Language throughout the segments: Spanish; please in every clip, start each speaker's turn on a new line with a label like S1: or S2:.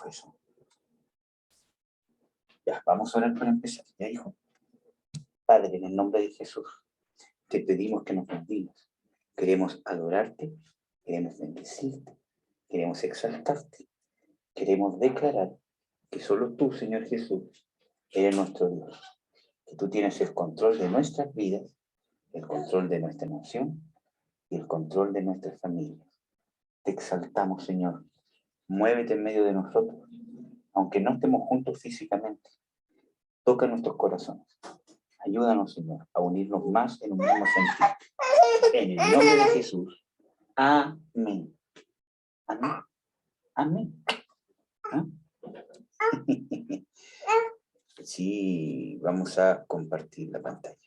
S1: fue eso? Ya, vamos a orar para empezar. ¿Ya, hijo? Padre, en el nombre de Jesús, te pedimos que nos bendigas. Queremos adorarte, queremos bendecirte, queremos exaltarte, queremos declarar que solo tú, Señor Jesús, eres nuestro Dios, que tú tienes el control de nuestras vidas, el control de nuestra nación y el control de nuestras familias. Te exaltamos, Señor. Muévete en medio de nosotros, aunque no estemos juntos físicamente. Toca nuestros corazones. Ayúdanos, Señor, a unirnos más en un mismo sentido. En el nombre de Jesús. Amén. Amén. Amén. ¿Ah? Sí, vamos a compartir la pantalla.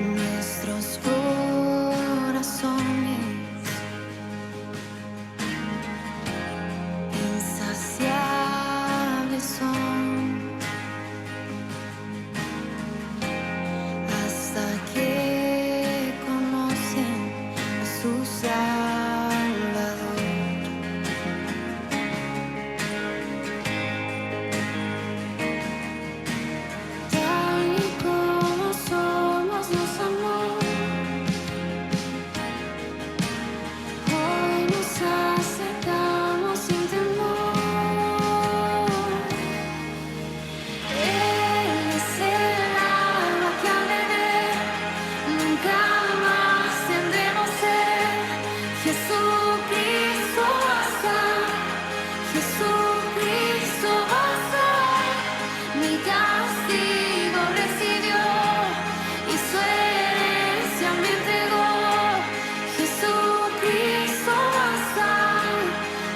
S2: Nuestros corazones insaciables son hasta que conocen a su Salvador. Tal y como somos nos amó. Hoy nos acercamos sin temor. Él es el alma que al beber nunca más tendremos sed. Jesucristo basta, Jesucristo basta. Mi castigo recibió y su herencia me entregó. Jesucristo basta,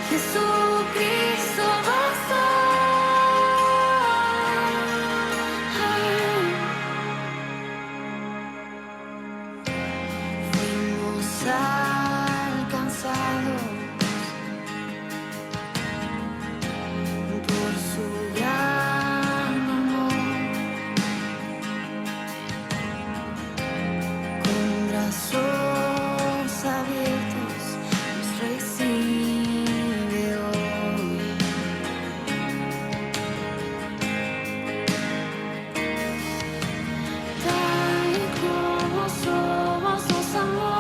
S2: Jesucristo basta. Fuimos alcanzados por su gran amor, con brazos abiertos nos recibe hoy. Tal y como somos nos amó.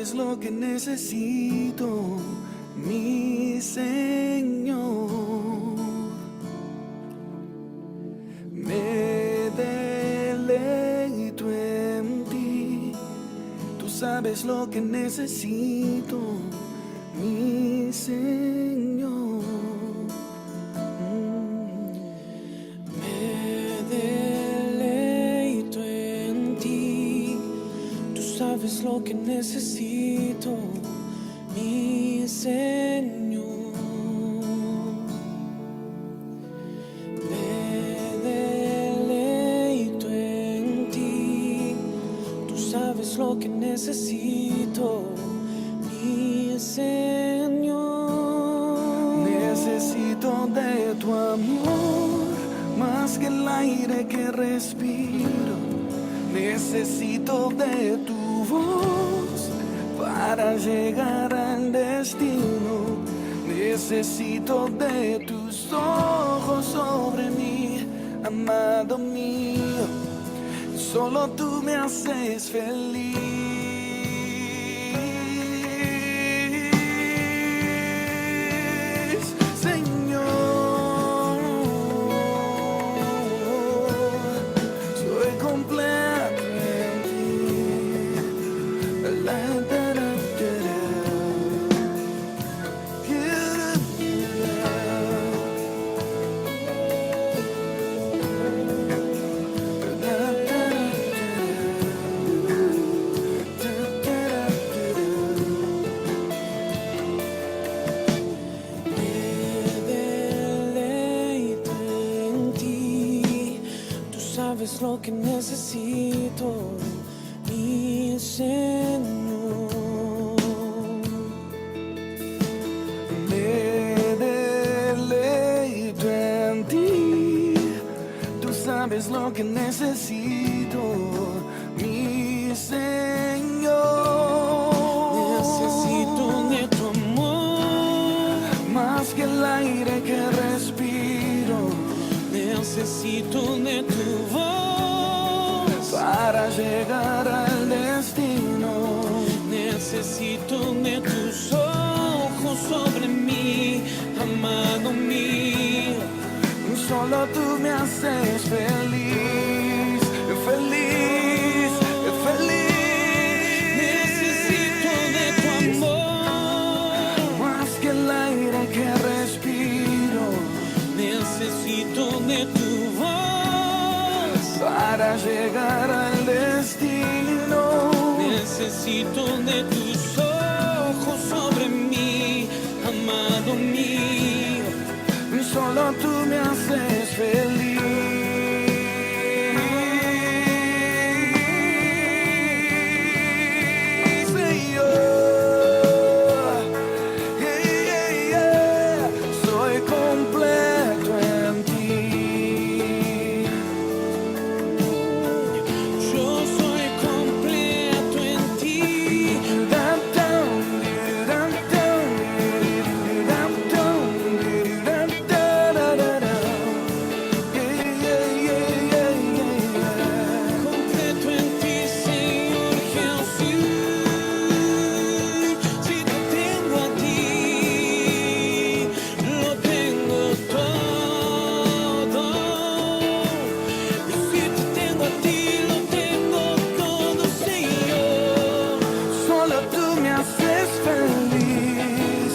S3: sabes lo que necesito, mi Señor. Me deleito en ti, tú sabes lo que necesito, mi Señor. Me deleito en ti, tú sabes lo que necesito, mi Señor. Me deleito en ti, tú sabes lo que necesito, mi Señor. Necesito de tu amor más que el aire que respiro. Necesito de tu voz para llegar al destino. Necesito de tus ojos sobre mí, amado mío. Solo tú me haces feliz. Sabes lo que necesito, mi Señor. Me deleito en ti, tú sabes lo que necesito, mi Señor. Necesito de tu amor más que el aire que respiro. Necesito de tu voz para llegar al destino. Necesito de tus ojos sobre mí, amado mío. Solo tú me haces feliz, feliz, feliz. Necesito de tu amor más que el aire que respiro. Necesito de tu voz para llegar al destino. Necesito de tus ojos sobre mí, amado mío. Solo tú me haces feliz. Soy completo en ti. Yo soy completo en ti. Completo en ti, Señor Jesús. Si te tengo a ti, lo tengo todo. Y si te tengo a ti, lo tengo todo, Señor. Solo tú me haces feliz.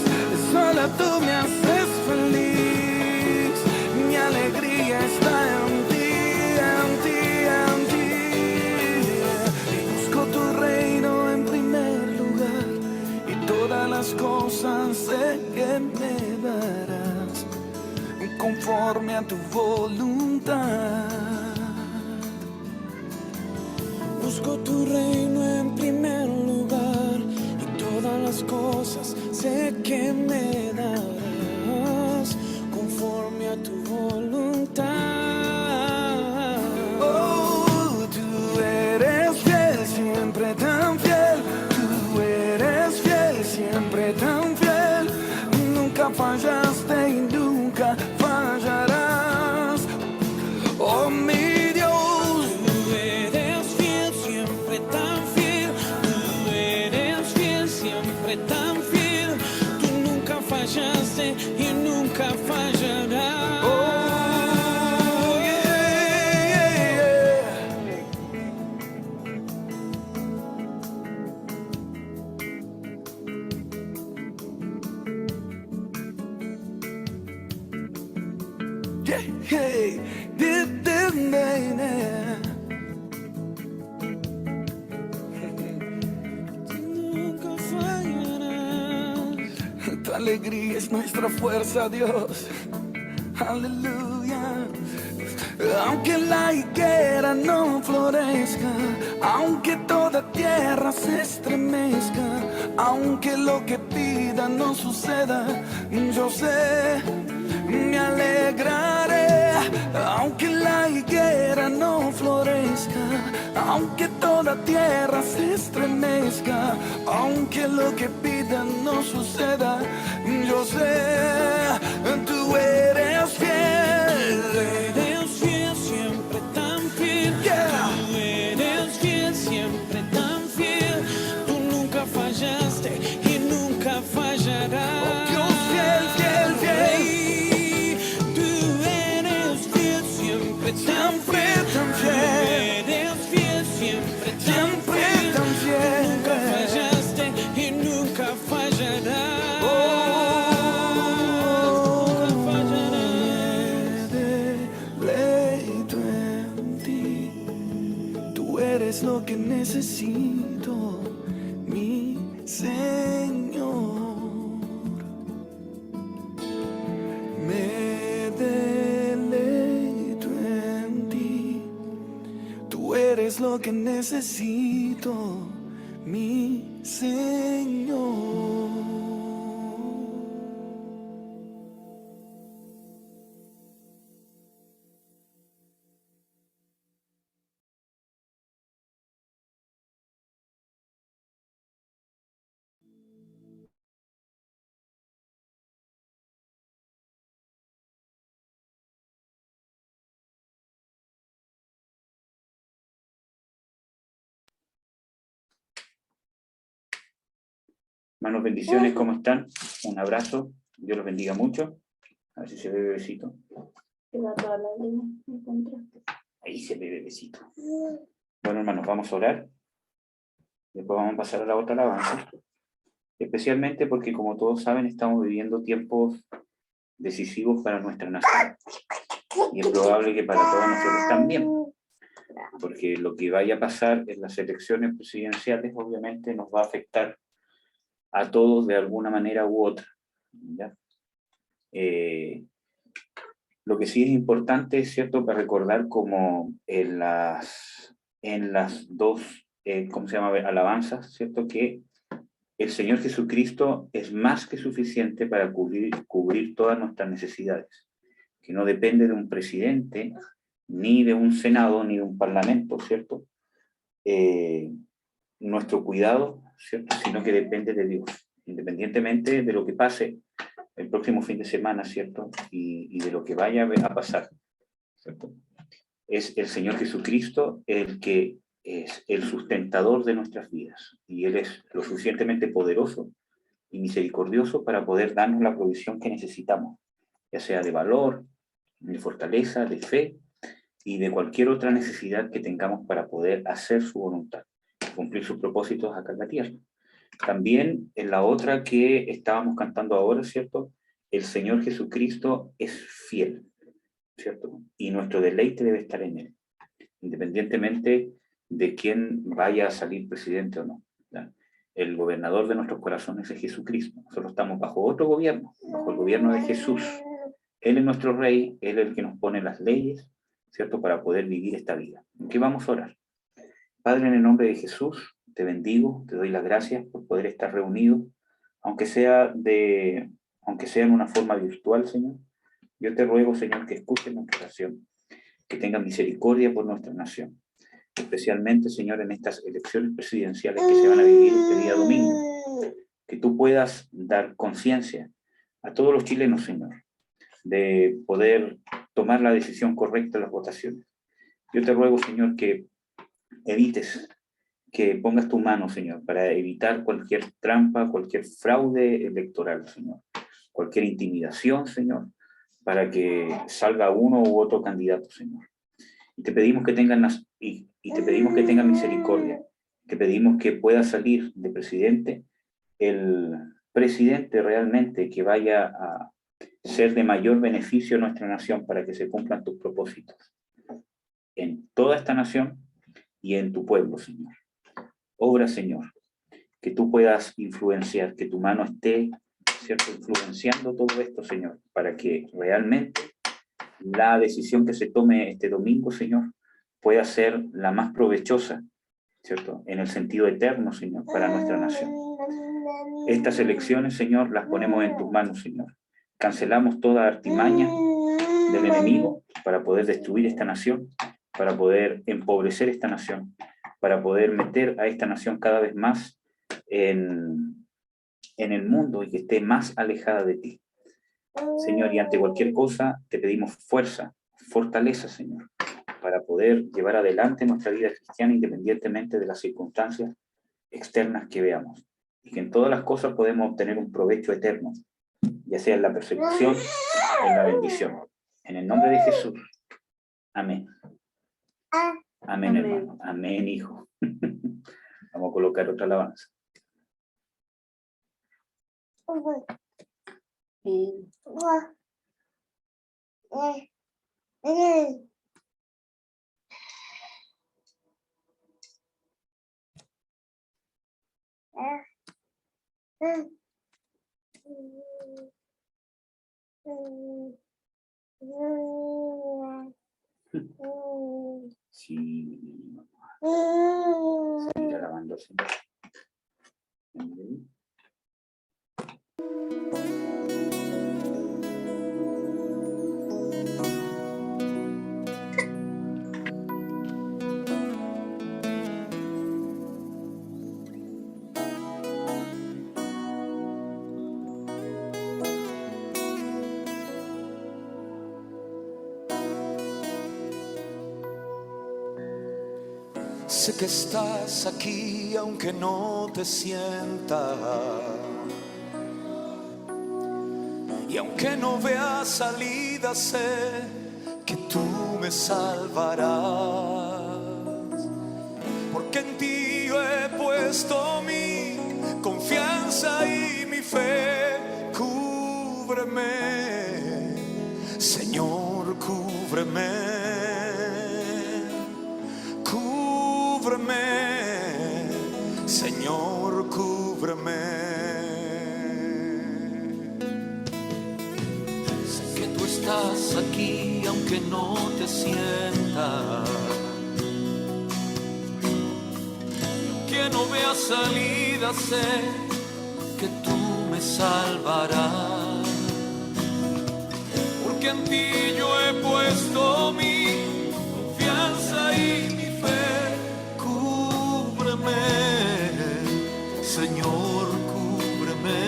S3: Solo tú me haces feliz. Mi alegría está en ti, en ti, en ti. Busco tu reino en primer lugar y todas las cosas sé que me darás conforme a tu voluntad. Busco tu reino en primer lugar y todas las cosas sé que me darás conforme a tu voluntad. Oh, tú eres fiel, siempre tan fiel. Tú eres fiel, siempre tan fiel. Nunca fallaste y nunca fallarás. Oh, mi Dios. Tú eres fiel, siempre tan fiel. Tú eres fiel, siempre tan fiel. Tú nunca fallaste y nunca fallarás. Oh, yeah, yeah. Yeah, hey, nunca fallarás. Tu alegría es nuestra fuerza, Dios. Aleluya. Aunque la higuera no florezca, aunque toda tierra se estremezca, aunque lo que pida no suceda, yo sé, me alegraré. Aunque la higuera no florezca, aunque toda tierra se estremezca, aunque lo que pida no suceda, yo sé, tú eres fiel. Tú eres fiel, siempre tan fiel. Yeah. Tú eres fiel, siempre tan fiel. Tú nunca fallaste y nunca fallarás. Oh, Dios fiel, fiel, fiel. Siempre tan fiel, eres fiel, siempre tan fiel, nunca fallaste y nunca fallarás. Nunca fallarás. Deleito en ti, tú eres lo que necesito, mi Señor. Eres lo que necesito, mi Señor.
S1: Hermanos, bendiciones, ¿cómo están? Un abrazo, Dios los bendiga mucho. A ver si se ve bebecito. Ahí se ve bebecito. Bueno, hermanos, vamos a orar. Después vamos a pasar a la otra alabanza. Especialmente porque, como todos saben, estamos viviendo tiempos decisivos para nuestra nación. Y es probable que para todos nosotros también. Porque lo que vaya a pasar en las elecciones presidenciales, obviamente, nos va a afectar a todos de alguna manera u otra. ¿Ya? Lo que sí es importante, es cierto, para recordar como en las dos, ¿cómo se llama? Alabanzas, ¿cierto? Que el Señor Jesucristo es más que suficiente para cubrir todas nuestras necesidades, que no depende de un presidente, ni de un senado, ni de un parlamento, ¿cierto? Nuestro cuidado, ¿cierto? Sino que depende de Dios, independientemente de lo que pase el próximo fin de semana, ¿cierto? Y de lo que vaya a pasar, ¿cierto? Es el Señor Jesucristo el que es el sustentador de nuestras vidas, y Él es lo suficientemente poderoso y misericordioso para poder darnos la provisión que necesitamos, ya sea de valor, de fortaleza, de fe, y de cualquier otra necesidad que tengamos para poder hacer su voluntad, cumplir sus propósitos acá en la tierra. También en la otra que estábamos cantando ahora, ¿cierto? El Señor Jesucristo es fiel, ¿cierto? Y nuestro deleite debe estar en Él, independientemente de quién vaya a salir presidente o no, ¿ya? El gobernador de nuestros corazones es Jesucristo. Nosotros estamos bajo otro gobierno, bajo el gobierno de Jesús. Él es nuestro rey, Él es el que nos pone las leyes, ¿cierto? Para poder vivir esta vida. ¿En qué vamos a orar? Padre, en el nombre de Jesús, te bendigo, te doy las gracias por poder estar reunidos, aunque sea en una forma virtual, Señor. Yo te ruego, Señor, que escuchen nuestra oración, que tengan misericordia por nuestra nación, especialmente, Señor, en estas elecciones presidenciales que se van a vivir este día domingo, que tú puedas dar conciencia a todos los chilenos, Señor, de poder tomar la decisión correcta en las votaciones. Yo te ruego, Señor, que evites que pongas tu mano, Señor, para evitar cualquier trampa, cualquier fraude electoral, Señor, cualquier intimidación, Señor, para que salga uno u otro candidato, Señor. Y te pedimos que tengan, y te pedimos que tengan misericordia. Te pedimos que pueda salir de presidente el presidente realmente que vaya a ser de mayor beneficio a nuestra nación para que se cumplan tus propósitos en toda esta nación y en tu pueblo, Señor. Obra, Señor, que tú puedas influenciar, que tu mano esté, ¿cierto?, influenciando todo esto, Señor, para que realmente la decisión que se tome este domingo, Señor, pueda ser la más provechosa, ¿cierto?, en el sentido eterno, Señor, para nuestra nación. Estas elecciones, Señor, las ponemos en tus manos, Señor. Cancelamos toda artimaña del enemigo para poder destruir esta nación, para poder empobrecer esta nación, para poder meter a esta nación cada vez más en el mundo y que esté más alejada de ti. Señor, y ante cualquier cosa te pedimos fuerza, fortaleza, Señor, para poder llevar adelante nuestra vida cristiana independientemente de las circunstancias externas que veamos. Y que en todas las cosas podemos obtener un provecho eterno, ya sea en la persecución o en la bendición. En el nombre de Jesús. Amén. Amén, hermano. Amén, hijo. Vamos a colocar otra alabanza. Sí, seguir alabando al Señor. Amén.
S3: Sé que estás aquí aunque no te sientas, y aunque no vea salida, sé que tú me salvarás, porque en ti yo he puesto mi confianza y mi fe. Cúbreme, Señor, cúbreme. Señor, cúbreme. Sé que tú estás aquí aunque no te sientas, que no vea salida, sé que tú me salvarás, porque en ti yo he puesto mi confianza y mi fe. Cúbreme, Señor, cúbreme,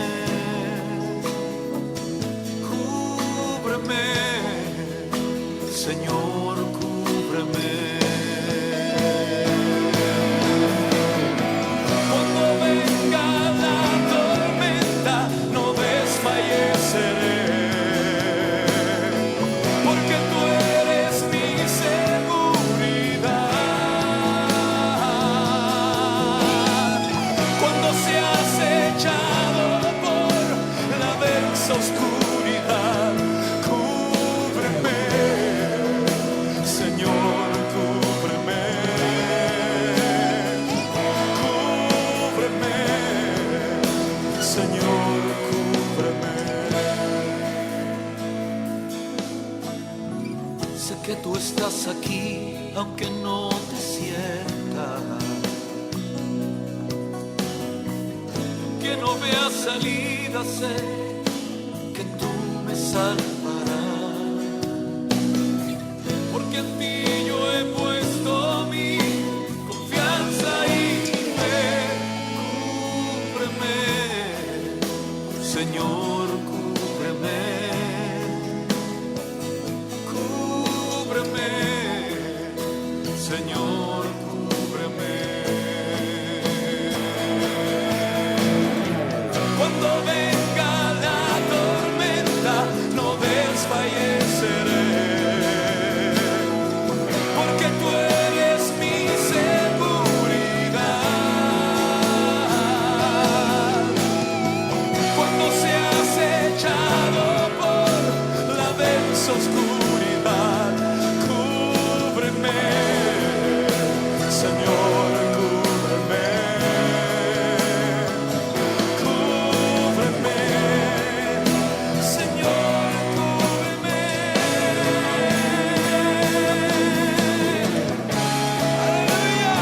S3: cúbreme, Señor, cúbreme. Cuando venga la tormenta, no desfalleceré, porque tú eres mi seguridad. Seas echado por la densa oscuridad, cúbreme, Señor, cúbreme, cúbreme, Señor, cúbreme. Sé que tú estás aquí aunque no te sientas, que no vea salida, sé que tú me salvarás, porque en ti yo he puesto mi confianza y mi fe. Cúbreme, Señor, cúbreme, cúbreme, Señor, cúbreme. densa oscuridad. Cúbreme, Señor, cúbreme. Cúbreme, Señor, cúbreme. Aleluya.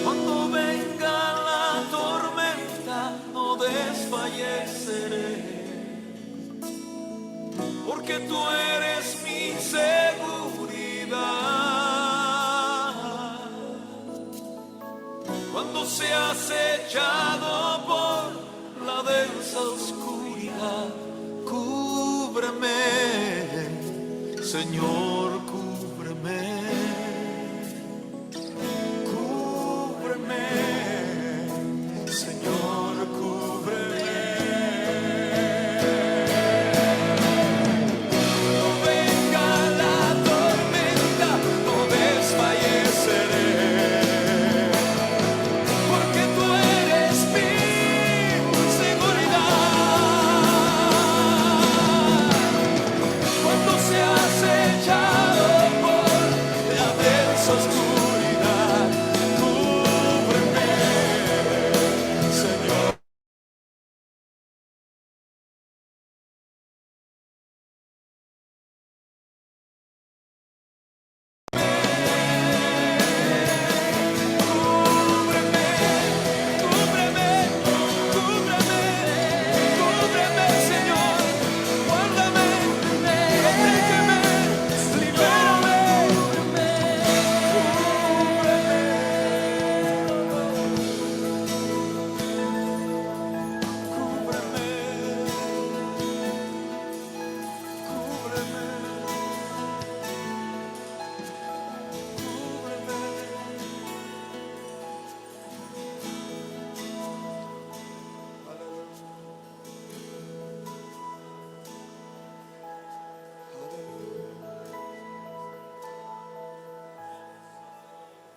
S3: Cuando venga la tormenta, no desfalleceré, porque tú eres mi seguridad. Cuando seas echado por la densa oscuridad, cúbreme, Señor, cúbreme. Cúbreme, Señor, cúbreme. Cuando venga la tormenta, no desfalleceré, porque tú eres mi seguridad. Cuando seas echado por la densa oscuridad, cúbreme, Señor. Cúbreme, cúbreme, cúbreme, cúbreme, Señor. Guárdame, protégeme, libérame.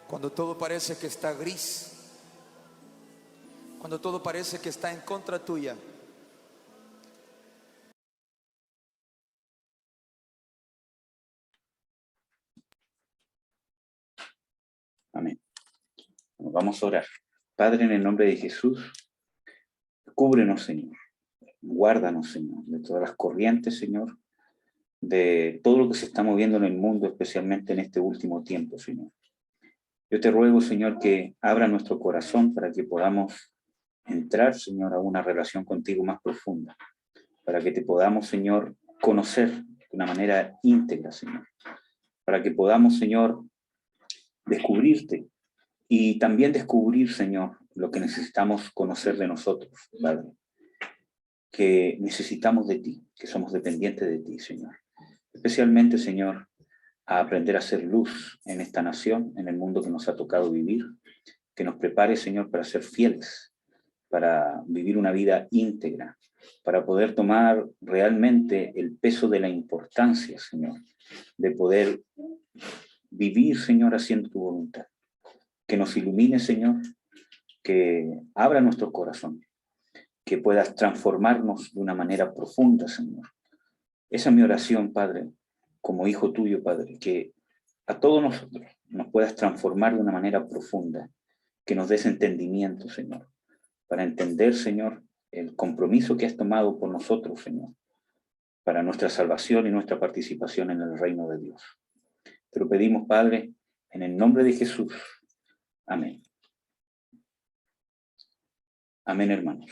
S3: Cuando todo parece que está gris, cuando todo parece que está en contra tuya,
S1: Amén. Vamos a orar. Padre, en el nombre de Jesús, cúbrenos, Señor. Guárdanos, Señor, de todas las corrientes, Señor, de todo lo que se está moviendo en el mundo, especialmente en este último tiempo, Señor. Yo te ruego, Señor, que abra nuestro corazón para que podamos entrar, Señor, a una relación contigo más profunda, para que te podamos, Señor, conocer de una manera íntegra, Señor, para que podamos, Señor, descubrirte y también descubrir, Señor, lo que necesitamos conocer de nosotros, Padre, que necesitamos de ti, que somos dependientes de ti, Señor. Especialmente, Señor, a aprender a ser luz en esta nación, en el mundo que nos ha tocado vivir, que nos prepare, Señor, para ser fieles, para vivir una vida íntegra, para poder tomar realmente el peso de la importancia, Señor, de poder vivir, Señor, haciendo tu voluntad. Que nos ilumine, Señor, que abra nuestro corazón, que puedas transformarnos de una manera profunda, Señor. Esa es mi oración, Padre, como hijo tuyo, Padre, que a todos nosotros nos puedas transformar de una manera profunda, que nos des entendimiento, Señor, para entender, Señor, el compromiso que has tomado por nosotros, Señor, para nuestra salvación y nuestra participación en el reino de Dios. Te lo pedimos, Padre, en el nombre de Jesús. Amén. Amén, hermanos.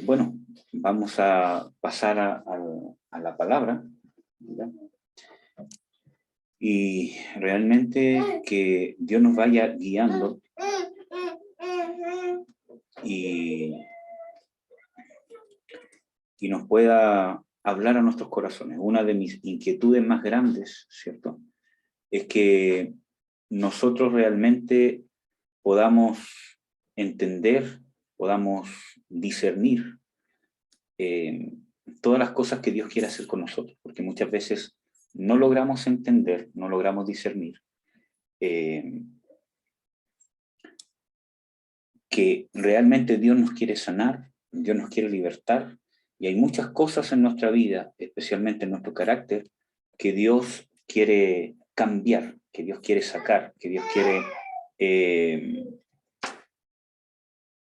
S1: Bueno, vamos a pasar a la palabra, ¿verdad? Y realmente que Dios nos vaya guiando y nos pueda hablar a nuestros corazones. Una de mis inquietudes más grandes, ¿cierto?, es que nosotros realmente podamos entender, podamos discernir todas las cosas que Dios quiere hacer con nosotros, porque muchas veces no logramos entender, no logramos discernir que realmente Dios nos quiere sanar, Dios nos quiere libertar, y hay muchas cosas en nuestra vida, especialmente en nuestro carácter, que Dios quiere cambiar, que Dios quiere sacar, que Dios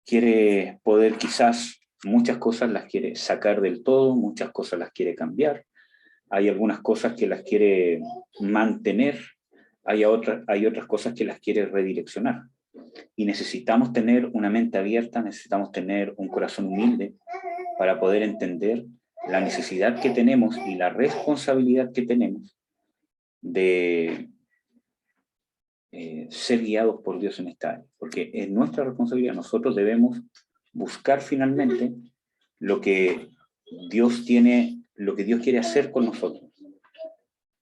S1: quiere poder, quizás muchas cosas las quiere sacar del todo, muchas cosas las quiere cambiar, hay algunas cosas que las quiere mantener, hay otras cosas que las quiere redireccionar. Y necesitamos tener una mente abierta, necesitamos tener un corazón humilde para poder entender la necesidad que tenemos y la responsabilidad que tenemos de ser guiados por Dios en esta área. Porque es nuestra responsabilidad, nosotros debemos buscar finalmente lo que Dios quiere hacer con nosotros,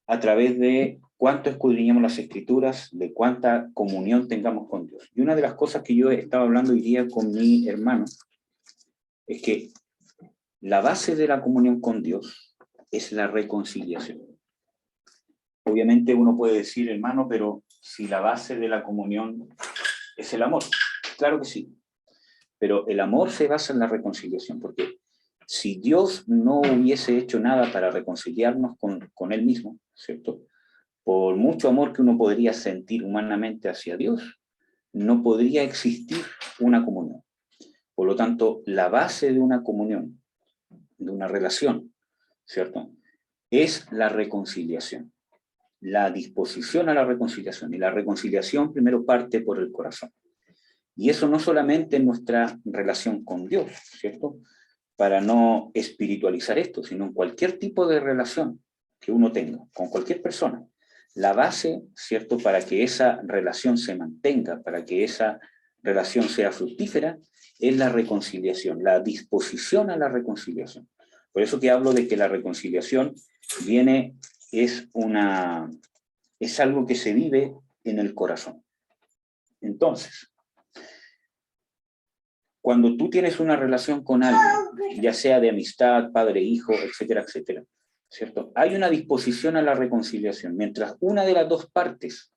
S1: a través de cuánto escudriñemos las Escrituras, de cuánta comunión tengamos con Dios. Y una de las cosas que yo estaba hablando hoy día con mi hermano es que la base de la comunión con Dios es la reconciliación. Obviamente uno puede decir, hermano, pero si la base de la comunión es el amor. Claro que sí, pero el amor se basa en la reconciliación, porque si Dios no hubiese hecho nada para reconciliarnos con Él mismo, ¿cierto?, por mucho amor que uno podría sentir humanamente hacia Dios, no podría existir una comunión. Por lo tanto, la base de una comunión, de una relación, ¿cierto?, es la reconciliación, la disposición a la reconciliación. Y la reconciliación primero parte por el corazón. Y eso no solamente en nuestra relación con Dios, ¿cierto?, para no espiritualizar esto, sino en cualquier tipo de relación que uno tenga, con cualquier persona. La base, ¿cierto?, para que esa relación se mantenga, para que esa relación sea fructífera, es la reconciliación, la disposición a la reconciliación. Por eso que hablo de que la reconciliación es algo que se vive en el corazón. Entonces, cuando tú tienes una relación con alguien, ya sea de amistad, padre, hijo, etcétera, etcétera, ¿cierto?, hay una disposición a la reconciliación. Mientras una de las dos partes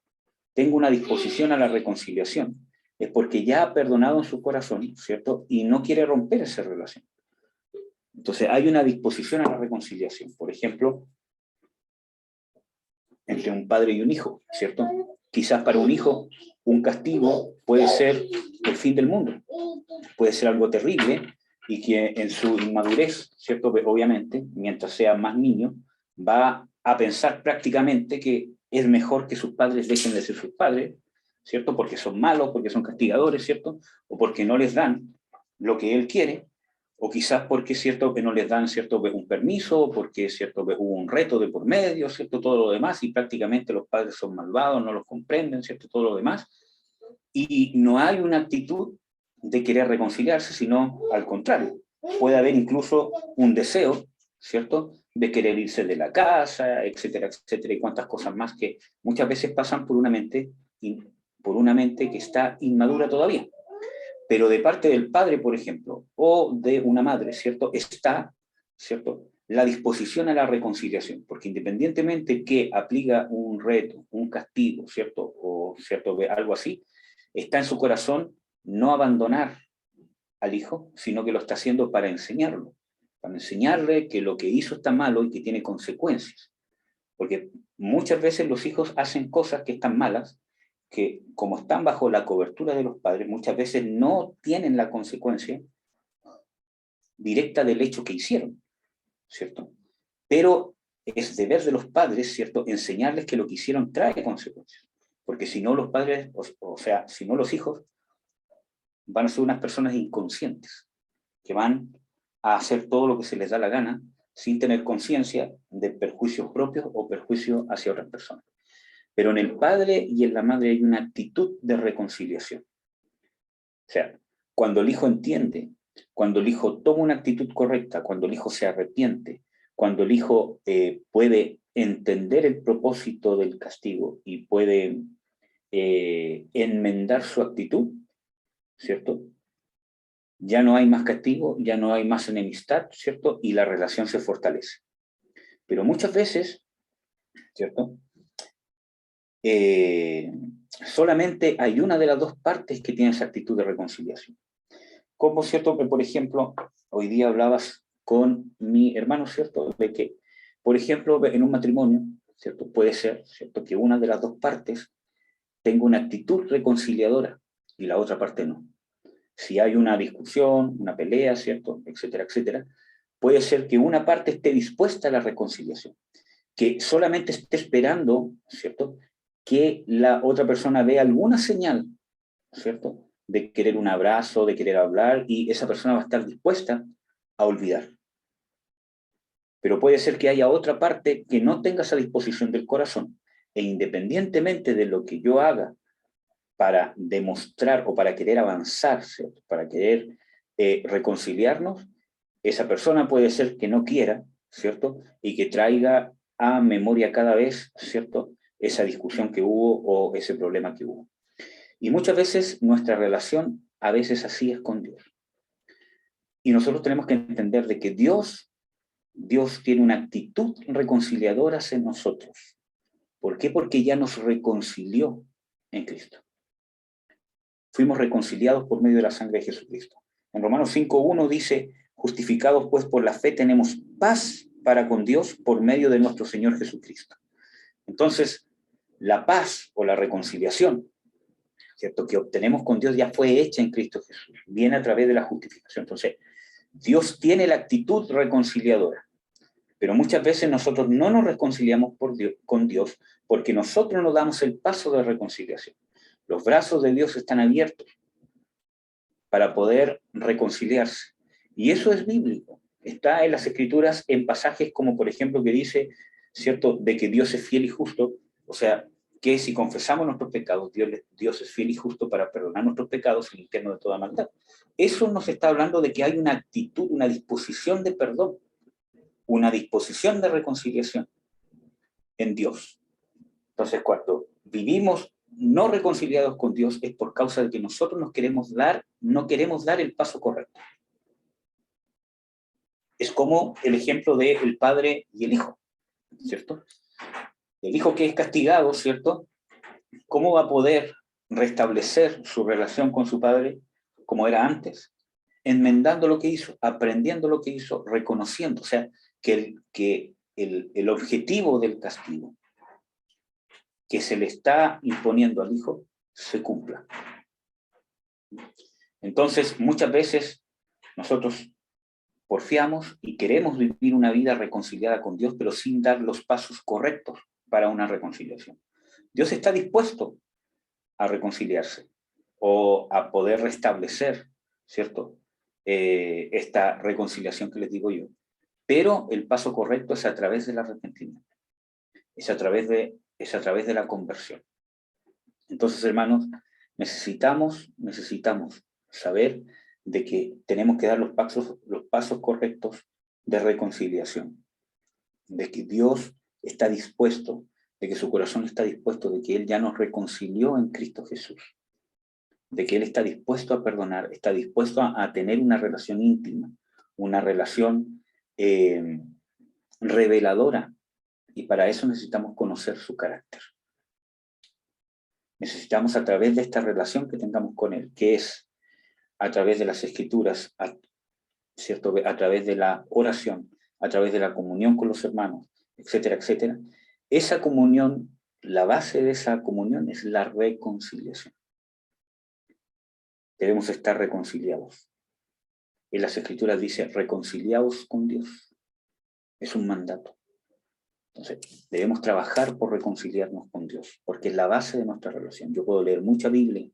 S1: tenga una disposición a la reconciliación, es porque ya ha perdonado en su corazón, ¿cierto?, y no quiere romper esa relación. Entonces hay una disposición a la reconciliación. Por ejemplo, entre un padre y un hijo, ¿cierto? Quizás para un hijo un castigo puede ser el fin del mundo, puede ser algo terrible, y que en su inmadurez, ¿cierto?, obviamente, mientras sea más niño, va a pensar prácticamente que es mejor que sus padres dejen de ser sus padres, ¿cierto?, porque son malos, porque son castigadores, ¿cierto?, o porque no les dan lo que él quiere, o quizás porque es cierto que no les dan, ¿cierto?, un permiso, porque es cierto que hubo un reto de por medio, ¿cierto?, todo lo demás, y prácticamente los padres son malvados, no los comprenden, ¿cierto?, todo lo demás, y no hay una actitud de querer reconciliarse, sino al contrario. Puede haber incluso un deseo, ¿cierto?, de querer irse de la casa, etcétera, etcétera, y cuantas cosas más que muchas veces pasan por una mente que está inmadura todavía. Pero de parte del padre, por ejemplo, o de una madre, ¿cierto?, está, ¿cierto?, la disposición a la reconciliación, porque independientemente que aplica un reto, un castigo, ¿cierto?, o ¿cierto?, algo así, está en su corazón no abandonar al hijo, sino que lo está haciendo para enseñarle que lo que hizo está malo y que tiene consecuencias. Porque muchas veces los hijos hacen cosas que están malas, que como están bajo la cobertura de los padres, muchas veces no tienen la consecuencia directa del hecho que hicieron, ¿cierto? Pero es deber de los padres, ¿cierto?, enseñarles que lo que hicieron trae consecuencias. Porque si no los padres, o sea, si no los hijos, van a ser unas personas inconscientes, que van a hacer todo lo que se les da la gana, sin tener conciencia de perjuicios propios o perjuicios hacia otras personas. Pero en el padre y en la madre hay una actitud de reconciliación. O sea, cuando el hijo entiende, cuando el hijo toma una actitud correcta, cuando el hijo se arrepiente, cuando el hijo puede entender el propósito del castigo y puede enmendar su actitud, ¿cierto? Ya no hay más castigo, ya no hay más enemistad, ¿cierto? Y la relación se fortalece. Pero muchas veces, ¿cierto? Solamente hay una de las dos partes que tiene esa actitud de reconciliación. Como, ¿cierto? Que, por ejemplo, hoy día hablabas con mi hermano, ¿cierto? De que, por ejemplo, en un matrimonio, ¿cierto? Puede ser, ¿cierto?, que una de las dos partes tenga una actitud reconciliadora y la otra parte no. Si hay una discusión, una pelea, ¿cierto?, etcétera, etcétera, puede ser que una parte esté dispuesta a la reconciliación, que solamente esté esperando, ¿cierto?, que la otra persona vea alguna señal, ¿cierto?, de querer un abrazo, de querer hablar, y esa persona va a estar dispuesta a olvidar. Pero puede ser que haya otra parte que no tenga esa disposición del corazón, e independientemente de lo que yo haga para demostrar o para querer avanzar, ¿cierto?, para querer reconciliarnos, esa persona puede ser que no quiera, ¿cierto?, y que traiga a memoria cada vez, ¿cierto?, esa discusión que hubo o ese problema que hubo. Y muchas veces nuestra relación, a veces así es con Dios. Y nosotros tenemos que entender de que Dios tiene una actitud reconciliadora hacia nosotros. ¿Por qué? Porque ya nos reconcilió en Cristo. Fuimos reconciliados por medio de la sangre de Jesucristo. En Romanos 5:1 dice, justificados pues por la fe tenemos paz para con Dios por medio de nuestro Señor Jesucristo. Entonces, la paz o la reconciliación, ¿cierto?, que obtenemos con Dios ya fue hecha en Cristo Jesús, viene a través de la justificación. Entonces, Dios tiene la actitud reconciliadora, pero muchas veces nosotros no nos reconciliamos con Dios porque nosotros no damos el paso de reconciliación. Los brazos de Dios están abiertos para poder reconciliarse. Y eso es bíblico. Está en las Escrituras en pasajes como, por ejemplo, que dice, ¿cierto?, de que Dios es fiel y justo. O sea, que si confesamos nuestros pecados, Dios es fiel y justo para perdonar nuestros pecados y limpiarnos de toda maldad. Eso nos está hablando de que hay una actitud, una disposición de perdón, una disposición de reconciliación en Dios. Entonces, cuando vivimos no reconciliados con Dios es por causa de que nosotros no queremos dar el paso correcto. Es como el ejemplo del padre y el hijo, ¿cierto? El hijo que es castigado, ¿cierto?, ¿cómo va a poder restablecer su relación con su padre como era antes? Enmendando lo que hizo, aprendiendo lo que hizo, reconociendo. O sea, que el objetivo del castigo que se le está imponiendo al hijo se cumpla. Entonces, muchas veces nosotros porfiamos y queremos vivir una vida reconciliada con Dios, pero sin dar los pasos correctos para una reconciliación. Dios está dispuesto a reconciliarse o a poder restablecer, ¿cierto?, esta reconciliación que les digo yo. Pero el paso correcto es a través del arrepentimiento. Es a través de la conversión. Entonces, hermanos, necesitamos saber de que tenemos que dar los pasos correctos de reconciliación, de que Dios está dispuesto, de que su corazón está dispuesto, de que Él ya nos reconcilió en Cristo Jesús, de que Él está dispuesto a perdonar, está dispuesto a tener una relación íntima, una relación reveladora, y para eso necesitamos conocer su carácter. Necesitamos, a través de esta relación que tengamos con Él, que es a través de las Escrituras, ¿cierto?, a través de la oración, a través de la comunión con los hermanos, etcétera, etcétera. Esa comunión, la base de esa comunión es la reconciliación. Debemos estar reconciliados. En las Escrituras dice, reconciliaos con Dios. Es un mandato. Entonces, debemos trabajar por reconciliarnos con Dios, porque es la base de nuestra relación. Yo puedo leer mucha Biblia,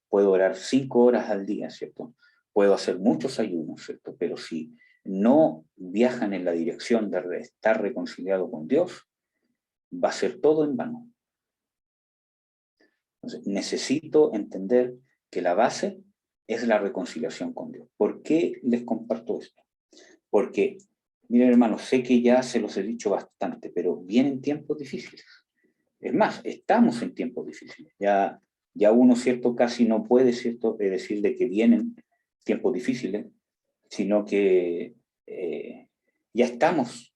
S1: puedo orar 5 horas al día, ¿cierto? Puedo hacer muchos ayunos, ¿cierto? Pero si no viajan en la dirección de estar reconciliado con Dios, va a ser todo en vano. Entonces, necesito entender que la base es la reconciliación con Dios. ¿Por qué les comparto esto? Porque, miren hermanos, sé que ya se los he dicho bastante, pero vienen tiempos difíciles. Es más, estamos en tiempos difíciles. Ya uno, ¿cierto? Casi no puede, ¿cierto?, decir de que vienen tiempos difíciles, sino que ya estamos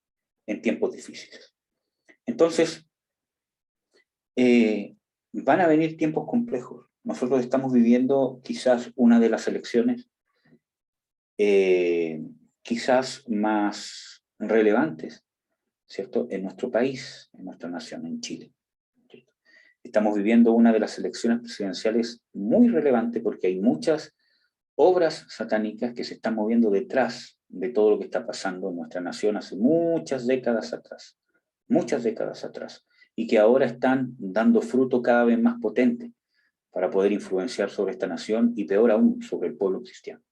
S1: en tiempos difíciles. Entonces, van a venir tiempos complejos. Nosotros estamos viviendo quizás una de las elecciones quizás más relevantes, ¿cierto?, en nuestro país, en nuestra nación, en Chile. ¿Cierto? Estamos viviendo una de las elecciones presidenciales muy relevante porque hay muchas obras satánicas que se están moviendo detrás de todo lo que está pasando en nuestra nación hace muchas décadas atrás, y que ahora están dando fruto cada vez más potente para poder influenciar sobre esta nación y peor aún sobre el pueblo cristiano.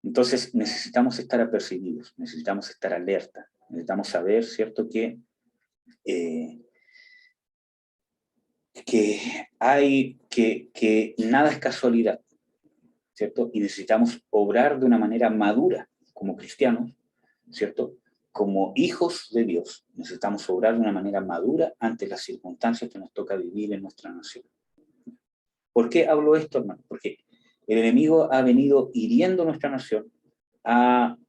S1: Entonces necesitamos estar apercibidos, necesitamos estar alerta, necesitamos saber, ¿cierto?, que nada es casualidad, ¿cierto? Y necesitamos obrar de una manera madura como cristianos, ¿cierto? Como hijos de Dios, necesitamos obrar de una manera madura ante las circunstancias que nos toca vivir en nuestra nación. ¿Por qué hablo esto, hermano? Porque el enemigo ha venido hiriendo nuestra nación,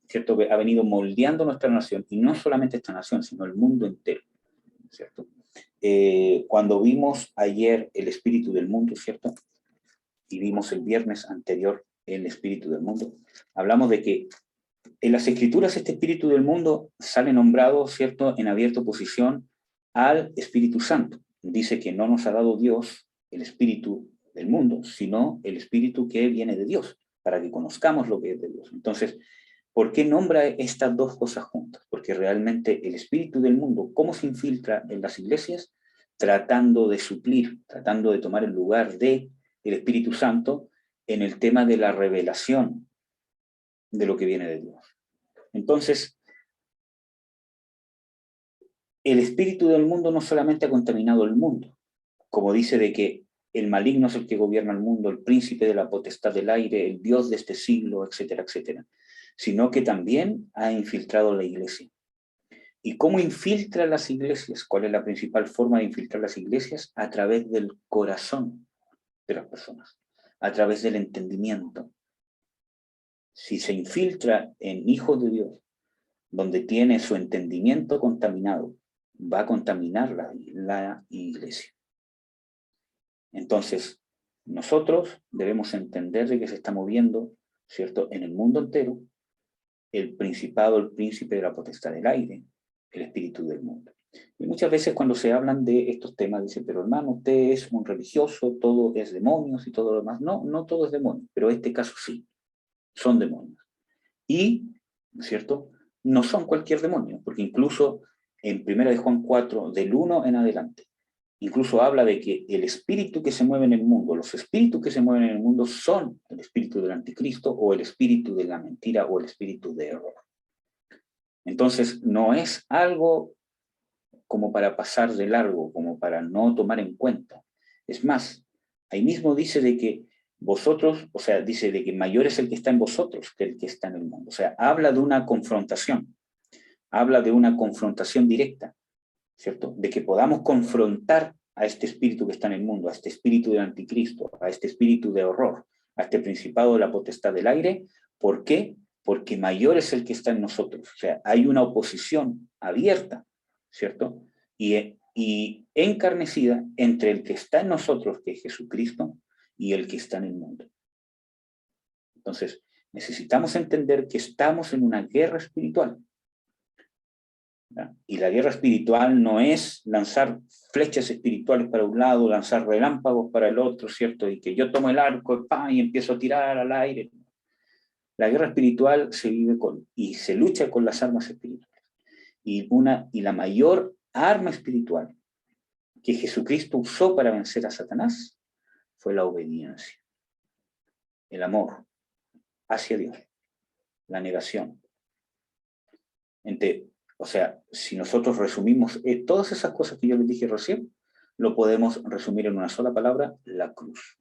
S1: ¿cierto?, ha venido moldeando nuestra nación, y no solamente esta nación, sino el mundo entero, ¿cierto? Cuando vimos ayer el espíritu del mundo, ¿cierto?, y vimos el viernes anterior el espíritu del mundo, hablamos de que en las Escrituras este espíritu del mundo sale nombrado, ¿cierto?, en abierta oposición al Espíritu Santo. Dice que no nos ha dado Dios el espíritu del mundo, sino el espíritu que viene de Dios, para que conozcamos lo que es de Dios. Entonces, ¿por qué nombra estas dos cosas juntas? Porque realmente el espíritu del mundo, ¿cómo se infiltra en las iglesias? Tratando de suplir, tratando de tomar el lugar del Espíritu Santo en el tema de la revelación de lo que viene de Dios. Entonces, el espíritu del mundo no solamente ha contaminado el mundo, como dice de que el maligno es el que gobierna el mundo, el príncipe de la potestad del aire, el Dios de este siglo, etcétera, etcétera, sino que también ha infiltrado la iglesia. ¿Y cómo infiltra las iglesias? ¿Cuál es la principal forma de infiltrar las iglesias? A través del corazón de las personas, a través del entendimiento. Si se infiltra en hijos de Dios, donde tiene su entendimiento contaminado, va a contaminar la iglesia. Entonces, nosotros debemos entender de que se está moviendo, ¿cierto?, en el mundo entero, el principado, el príncipe de la potestad del aire, el espíritu del mundo. Y muchas veces cuando se hablan de estos temas, dicen, pero hermano, usted es un religioso, todo es demonios y todo lo demás. No, no todo es demonio, pero en este caso sí, son demonios. Y, ¿cierto?, no son cualquier demonio, porque incluso en 1 Juan 4, del 1 en adelante, incluso habla de que el espíritu que se mueve en el mundo, los espíritus que se mueven en el mundo son el espíritu del anticristo, o el espíritu de la mentira, o el espíritu de error. Entonces, no es algo como para pasar de largo, como para no tomar en cuenta. Es más, ahí mismo dice de que vosotros, o sea, dice de que mayor es el que está en vosotros que el que está en el mundo. O sea, habla de una confrontación directa, ¿cierto? De que podamos confrontar a este espíritu que está en el mundo, a este espíritu del anticristo, a este espíritu de horror, a este principado de la potestad del aire. ¿Por qué? Porque mayor es el que está en nosotros. O sea, hay una oposición abierta, ¿cierto? Y encarnecida entre el que está en nosotros, que es Jesucristo, y el que está en el mundo. Entonces, necesitamos entender que estamos en una guerra espiritual. ¿Ya? Y la guerra espiritual no es lanzar flechas espirituales para un lado, lanzar relámpagos para el otro, ¿cierto? Y que yo tomo el arco y empiezo a tirar al aire. La guerra espiritual se vive y se lucha con las armas espirituales. Y la mayor arma espiritual que Jesucristo usó para vencer a Satanás fue la obediencia, el amor hacia Dios, la negación. O sea, si nosotros resumimos todas esas cosas que yo les dije recién, lo podemos resumir en una sola palabra: la cruz.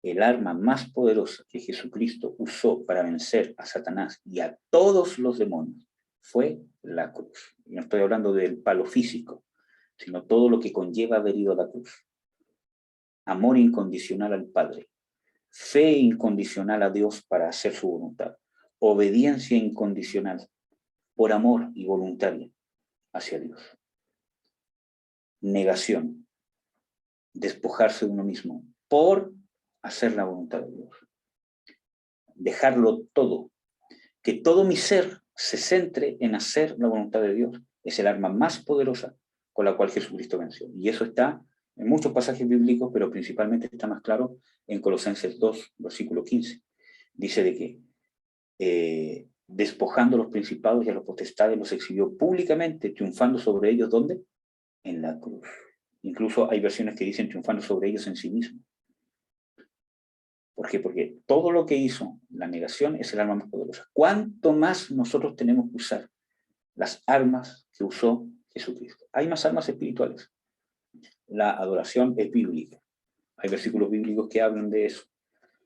S1: El arma más poderosa que Jesucristo usó para vencer a Satanás y a todos los demonios fue la cruz. No estoy hablando del palo físico, sino todo lo que conlleva haber ido a la cruz. Amor incondicional al Padre, fe incondicional a Dios para hacer su voluntad, obediencia incondicional por amor y voluntaria hacia Dios. Negación, despojarse de uno mismo por hacer la voluntad de Dios. Dejarlo todo, que todo mi ser se centre en hacer la voluntad de Dios. Es el arma más poderosa con la cual Jesucristo venció. Y eso está en muchos pasajes bíblicos, pero principalmente está más claro en Colosenses 2, versículo 15. Dice de que despojando a los principados y a los potestades los exhibió públicamente, triunfando sobre ellos, ¿dónde? En la cruz. Incluso hay versiones que dicen triunfando sobre ellos en sí mismo. ¿Por qué? Porque todo lo que hizo la negación es el arma más poderosa. ¿Cuánto más nosotros tenemos que usar las armas que usó Jesucristo? Hay más armas espirituales. La adoración es bíblica. Hay versículos bíblicos que hablan de eso,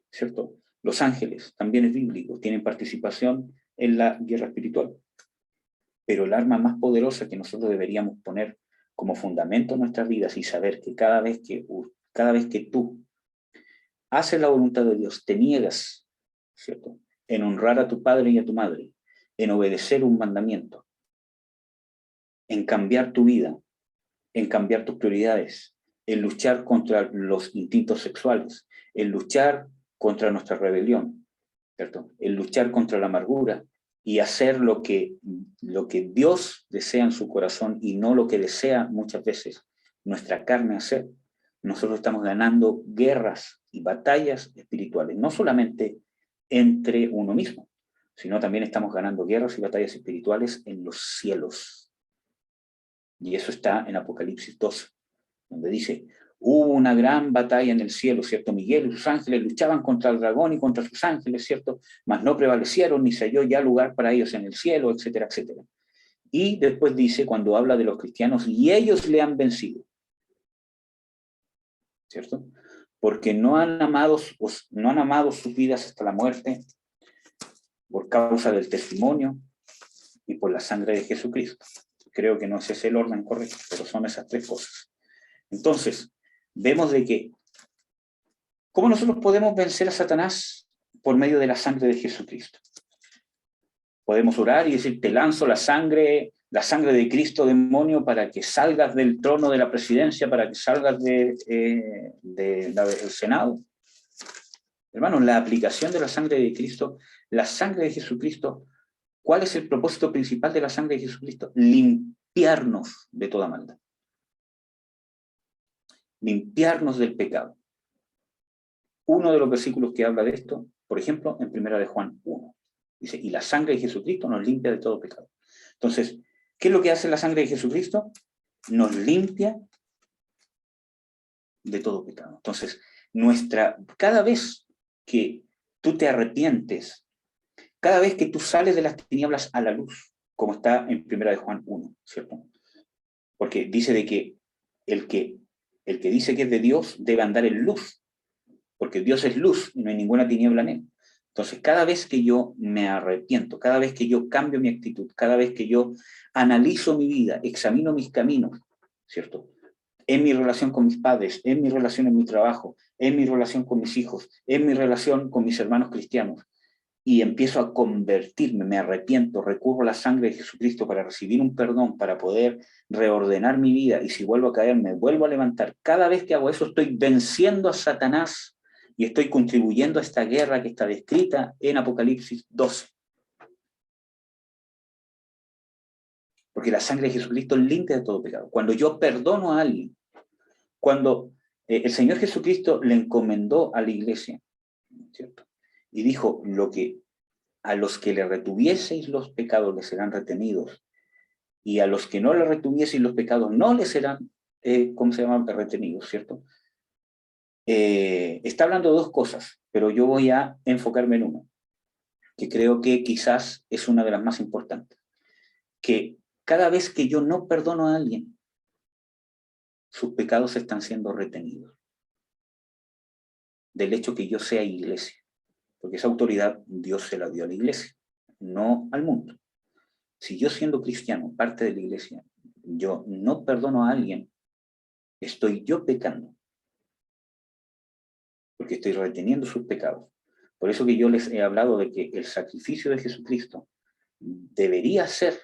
S1: ¿cierto? Los ángeles también es bíblico, tienen participación en la guerra espiritual. Pero el arma más poderosa que nosotros deberíamos poner como fundamento en nuestras vidas y saber que cada vez que tú haces la voluntad de Dios, te niegas, ¿cierto?, en honrar a tu padre y a tu madre, en obedecer un mandamiento, en cambiar tu vida, en cambiar tus prioridades, en luchar contra los instintos sexuales, en luchar contra nuestra rebelión, ¿cierto?, en luchar contra la amargura y hacer lo que Dios desea en su corazón y no lo que desea muchas veces nuestra carne hacer. Nosotros estamos ganando guerras y batallas espirituales, no solamente entre uno mismo, sino también estamos ganando guerras y batallas espirituales en los cielos. Y eso está en Apocalipsis 12, donde dice, hubo una gran batalla en el cielo, ¿cierto? Miguel y sus ángeles luchaban contra el dragón y contra sus ángeles, ¿cierto? Mas no prevalecieron, ni se halló ya lugar para ellos en el cielo, etcétera, etcétera. Y después dice, cuando habla de los cristianos, y ellos le han vencido, ¿cierto? Porque no han amado sus vidas hasta la muerte por causa del testimonio y por la sangre de Jesucristo. Creo que no ese es el orden correcto, pero son esas tres cosas. Entonces, vemos de que, ¿cómo nosotros podemos vencer a Satanás? Por medio de la sangre de Jesucristo. Podemos orar y decir, te lanzo la sangre de Cristo, demonio, para que salgas del trono de la presidencia, para que salgas del Senado. Hermanos, la aplicación de la sangre de Cristo, la sangre de Jesucristo, ¿cuál es el propósito principal de la sangre de Jesucristo? Limpiarnos de toda maldad. Limpiarnos del pecado. Uno de los versículos que habla de esto, por ejemplo, en 1 de Juan 1. Dice, y la sangre de Jesucristo nos limpia de todo pecado. Entonces, ¿qué es lo que hace la sangre de Jesucristo? Nos limpia de todo pecado. Entonces, cada vez que tú te arrepientes, cada vez que tú sales de las tinieblas a la luz, como está en 1 de Juan 1, ¿cierto? Porque dice de que el que dice que es de Dios debe andar en luz, porque Dios es luz y no hay ninguna tiniebla en él. Entonces, cada vez que yo me arrepiento, cada vez que yo cambio mi actitud, cada vez que yo analizo mi vida, examino mis caminos, ¿cierto?, en mi relación con mis padres, en mi relación en mi trabajo, en mi relación con mis hijos, en mi relación con mis hermanos cristianos, y empiezo a convertirme, me arrepiento, recurro a la sangre de Jesucristo para recibir un perdón, para poder reordenar mi vida, y si vuelvo a caer, me vuelvo a levantar. Cada vez que hago eso, estoy venciendo a Satanás, y estoy contribuyendo a esta guerra que está descrita en Apocalipsis 12. Porque la sangre de Jesucristo limpia de todo pecado. Cuando yo perdono a alguien, cuando el Señor Jesucristo le encomendó a la iglesia, ¿cierto?, Y dijo, a los que le retuvieseis los pecados les serán retenidos, y a los que no le retuvieseis los pecados no les serán, ¿cómo se llama? Retenidos, ¿cierto? Está hablando de dos cosas, pero yo voy a enfocarme en una, que creo que quizás es una de las más importantes. Que cada vez que yo no perdono a alguien, sus pecados están siendo retenidos. Del hecho que yo sea iglesia. Porque esa autoridad Dios se la dio a la iglesia, no al mundo. Si yo siendo cristiano, parte de la iglesia, yo no perdono a alguien, estoy yo pecando. Porque estoy reteniendo sus pecados. Por eso que yo les he hablado de que el sacrificio de Jesucristo debería ser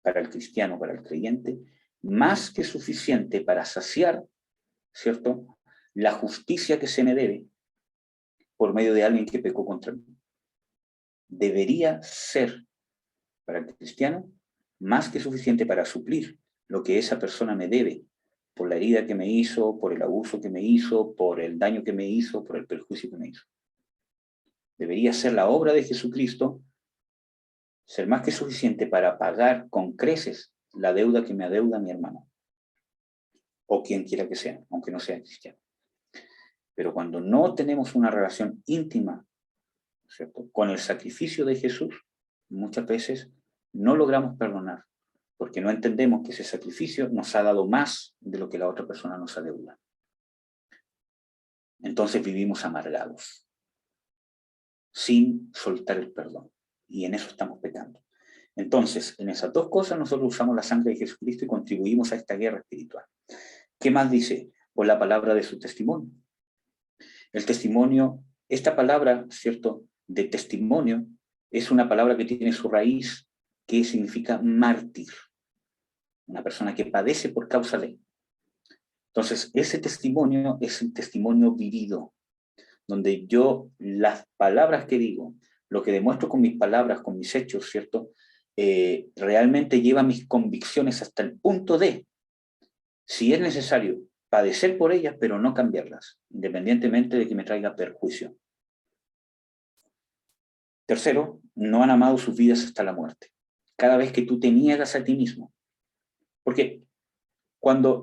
S1: para el cristiano, para el creyente, más que suficiente para saciar, ¿cierto?, la justicia que se me debe por medio de alguien que pecó contra mí. Debería ser para el cristiano más que suficiente para suplir lo que esa persona me debe por la herida que me hizo, por el abuso que me hizo, por el daño que me hizo, por el perjuicio que me hizo. Debería ser la obra de Jesucristo ser más que suficiente para pagar con creces la deuda que me adeuda mi hermano, o quien quiera que sea, aunque no sea cristiano. Pero cuando no tenemos una relación íntima, ¿cierto?, con el sacrificio de Jesús, muchas veces no logramos perdonar, porque no entendemos que ese sacrificio nos ha dado más de lo que la otra persona nos adeuda. Entonces vivimos amargados, sin soltar el perdón. Y en eso estamos pecando. Entonces, en esas dos cosas nosotros usamos la sangre de Jesucristo y contribuimos a esta guerra espiritual. ¿Qué más dice? Por la palabra de su testimonio. El testimonio, esta palabra, ¿cierto?, de testimonio, es una palabra que tiene su raíz, que significa mártir. Una persona que padece por causa de. Entonces, ese testimonio es el testimonio vivido, donde yo, las palabras que digo, lo que demuestro con mis palabras, con mis hechos, ¿cierto?, realmente lleva mis convicciones hasta el punto de, si es necesario, padecer por ellas, pero no cambiarlas, independientemente de que me traiga perjuicio. Tercero, no han amado sus vidas hasta la muerte. Cada vez que tú te niegas a ti mismo. Porque,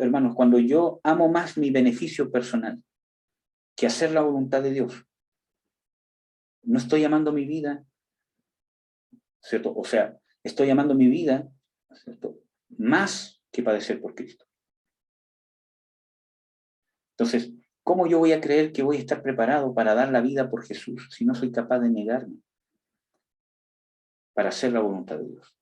S1: hermanos, cuando yo amo más mi beneficio personal que hacer la voluntad de Dios, no estoy amando mi vida, ¿cierto? O sea, estoy amando mi vida, ¿cierto?, más que padecer por Cristo. Entonces, ¿cómo yo voy a creer que voy a estar preparado para dar la vida por Jesús si no soy capaz de negarme para hacer la voluntad de Dios?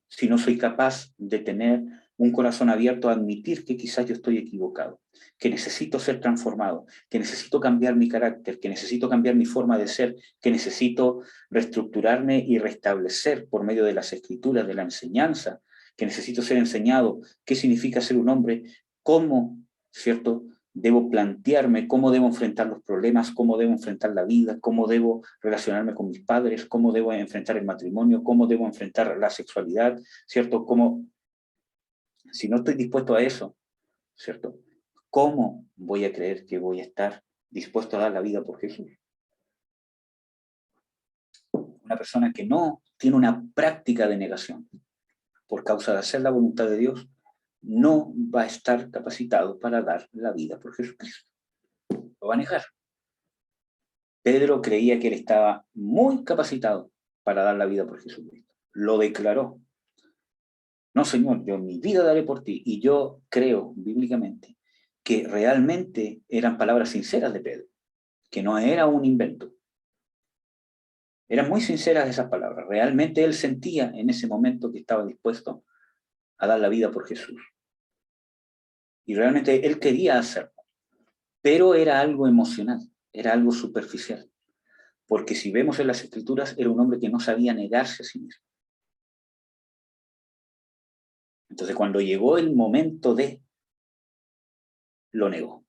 S1: Si no soy capaz de tener un corazón abierto a admitir que quizás yo estoy equivocado, que necesito ser transformado, que necesito cambiar mi carácter, que necesito cambiar mi forma de ser, que necesito reestructurarme y restablecer por medio de las escrituras, de la enseñanza, que necesito ser enseñado qué significa ser un hombre, cómo, ¿cierto?, debo plantearme, cómo debo enfrentar los problemas, cómo debo enfrentar la vida, cómo debo relacionarme con mis padres, cómo debo enfrentar el matrimonio, cómo debo enfrentar la sexualidad, ¿cierto? Si no estoy dispuesto a eso, ¿cierto?, ¿cómo voy a creer que voy a estar dispuesto a dar la vida por Jesús? Una persona que no tiene una práctica de negación por causa de hacer la voluntad de Dios, no va a estar capacitado para dar la vida por Jesucristo. Lo va a negar. Pedro creía que él estaba muy capacitado para dar la vida por Jesucristo. Lo declaró. No, Señor, yo mi vida daré por ti. Y yo creo bíblicamente que realmente eran palabras sinceras de Pedro, que no era un invento. Eran muy sinceras esas palabras. Realmente él sentía en ese momento que estaba dispuesto a dar la vida por Jesús. Y realmente él quería hacerlo. Pero era algo emocional, era algo superficial. Porque si vemos en las Escrituras, era un hombre que no sabía negarse a sí mismo. Entonces, cuando llegó el momento lo negó.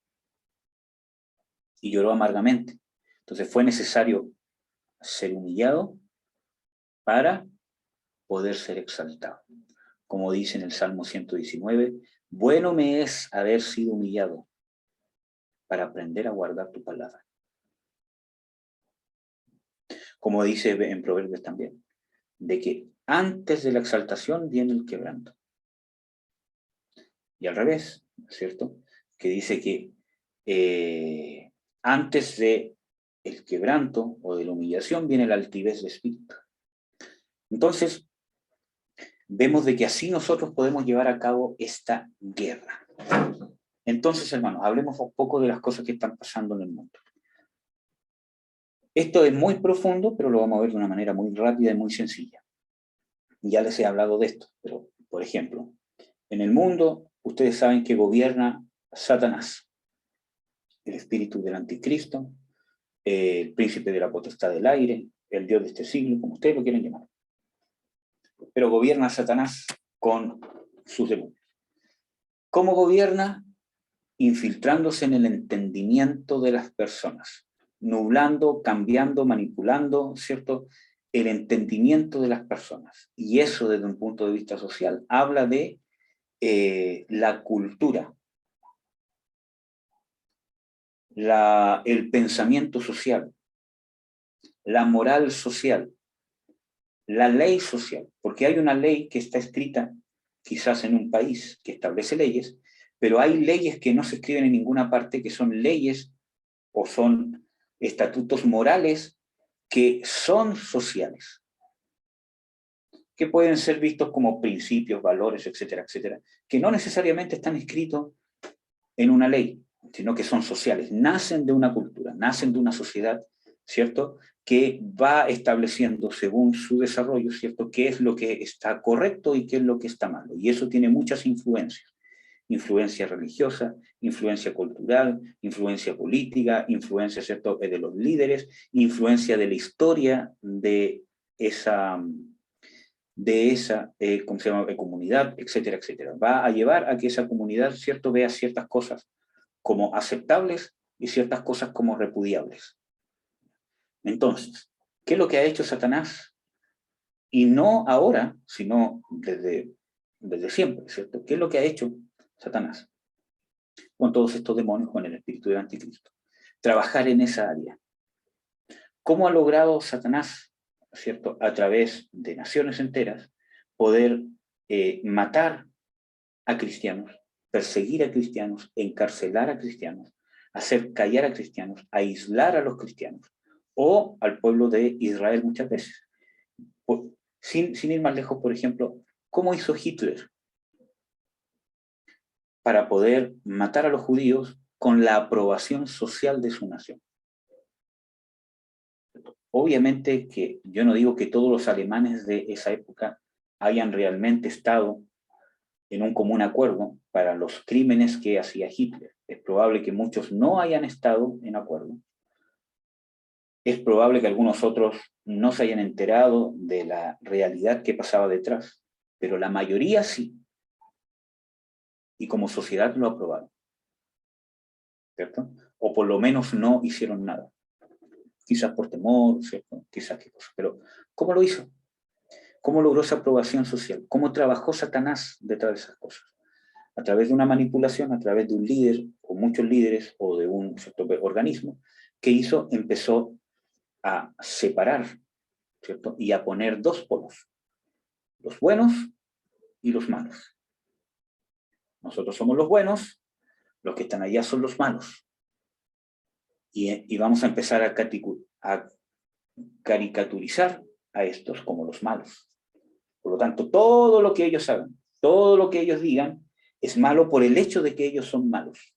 S1: Y lloró amargamente. Entonces, fue necesario ser humillado para poder ser exaltado. Como dice en el Salmo 119, bueno me es haber sido humillado para aprender a guardar tu palabra. como dice en Proverbios también, de que antes de la exaltación viene el quebranto. Y al revés, ¿cierto? Que dice que antes de el quebranto o de la humillación viene la altivez de espíritu. Entonces, vemos de que así nosotros podemos llevar a cabo esta guerra. Entonces, hermanos, hablemos un poco de las cosas que están pasando en el mundo. Esto es muy profundo, pero lo vamos a ver de una manera muy rápida y muy sencilla. Ya les he hablado de esto, pero, por ejemplo, en el mundo, ustedes saben que gobierna Satanás, el espíritu del anticristo, el príncipe de la potestad del aire, el dios de este siglo, como ustedes lo quieren llamar. Pero gobierna Satanás con sus demonios. ¿Cómo gobierna? Infiltrándose en el entendimiento de las personas, nublando, cambiando, manipulando, ¿cierto?, el entendimiento de las personas. Y eso, desde un punto de vista social, habla de la cultura, el pensamiento social, la moral social, la ley social, porque hay una ley que está escrita quizás en un país que establece leyes, pero hay leyes que no se escriben en ninguna parte, que son leyes o son estatutos morales que son sociales, que pueden ser vistos como principios, valores, etcétera, etcétera, que no necesariamente están escritos en una ley, sino que son sociales, nacen de una cultura, nacen de una sociedad, ¿cierto?, que va estableciendo según su desarrollo, ¿cierto?, qué es lo que está correcto y qué es lo que está malo. Y eso tiene muchas influencias. Influencia religiosa, influencia cultural, influencia política, influencia, ¿cierto?, de los líderes, influencia de la historia de esa ¿cómo se llama?, comunidad, etcétera, etcétera. Va a llevar a que esa comunidad, ¿cierto?, vea ciertas cosas como aceptables y ciertas cosas como repudiables. Entonces, ¿qué es lo que ha hecho Satanás? Y no ahora, sino desde siempre, ¿cierto? ¿Qué es lo que ha hecho Satanás con todos estos demonios, con el espíritu del anticristo? Trabajar en esa área. ¿Cómo ha logrado Satanás, ¿cierto?, a través de naciones enteras, poder matar a cristianos, perseguir a cristianos, encarcelar a cristianos, hacer callar a cristianos, aislar a los cristianos, o al pueblo de Israel muchas veces? Sin ir más lejos, por ejemplo, ¿cómo hizo Hitler para poder matar a los judíos con la aprobación social de su nación? Obviamente que yo no digo que todos los alemanes de esa época hayan realmente estado en un común acuerdo para los crímenes que hacía Hitler. Es probable que muchos no hayan estado en acuerdo. Es probable que algunos otros no se hayan enterado de la realidad que pasaba detrás, pero la mayoría sí. Y como sociedad lo aprobaron, ¿cierto? O por lo menos no hicieron nada. Quizás por temor, ¿cierto? Quizás qué cosa. Pero, ¿cómo lo hizo? ¿Cómo logró esa aprobación social? ¿Cómo trabajó Satanás detrás de esas cosas? A través de una manipulación, a través de un líder, o muchos líderes, o de un cierto organismo, que hizo, empezó a separar, ¿cierto?, y a poner dos polos, los buenos y los malos. Nosotros somos los buenos, los que están allá son los malos. Y vamos a empezar a caricaturizar a estos como los malos. Por lo tanto, todo lo que ellos hagan, todo lo que ellos digan, es malo por el hecho de que ellos son malos.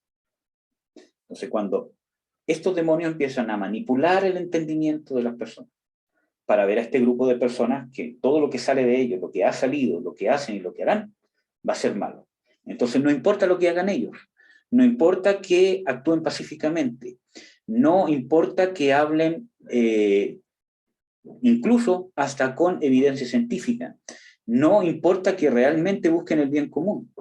S1: Entonces, cuando estos demonios empiezan a manipular el entendimiento de las personas, para ver a este grupo de personas que todo lo que sale de ellos, lo que ha salido, lo que hacen y lo que harán, va a ser malo. Entonces, no importa lo que hagan ellos, no importa que actúen pacíficamente, no importa que hablen incluso hasta con evidencia científica, no importa que realmente busquen el bien común,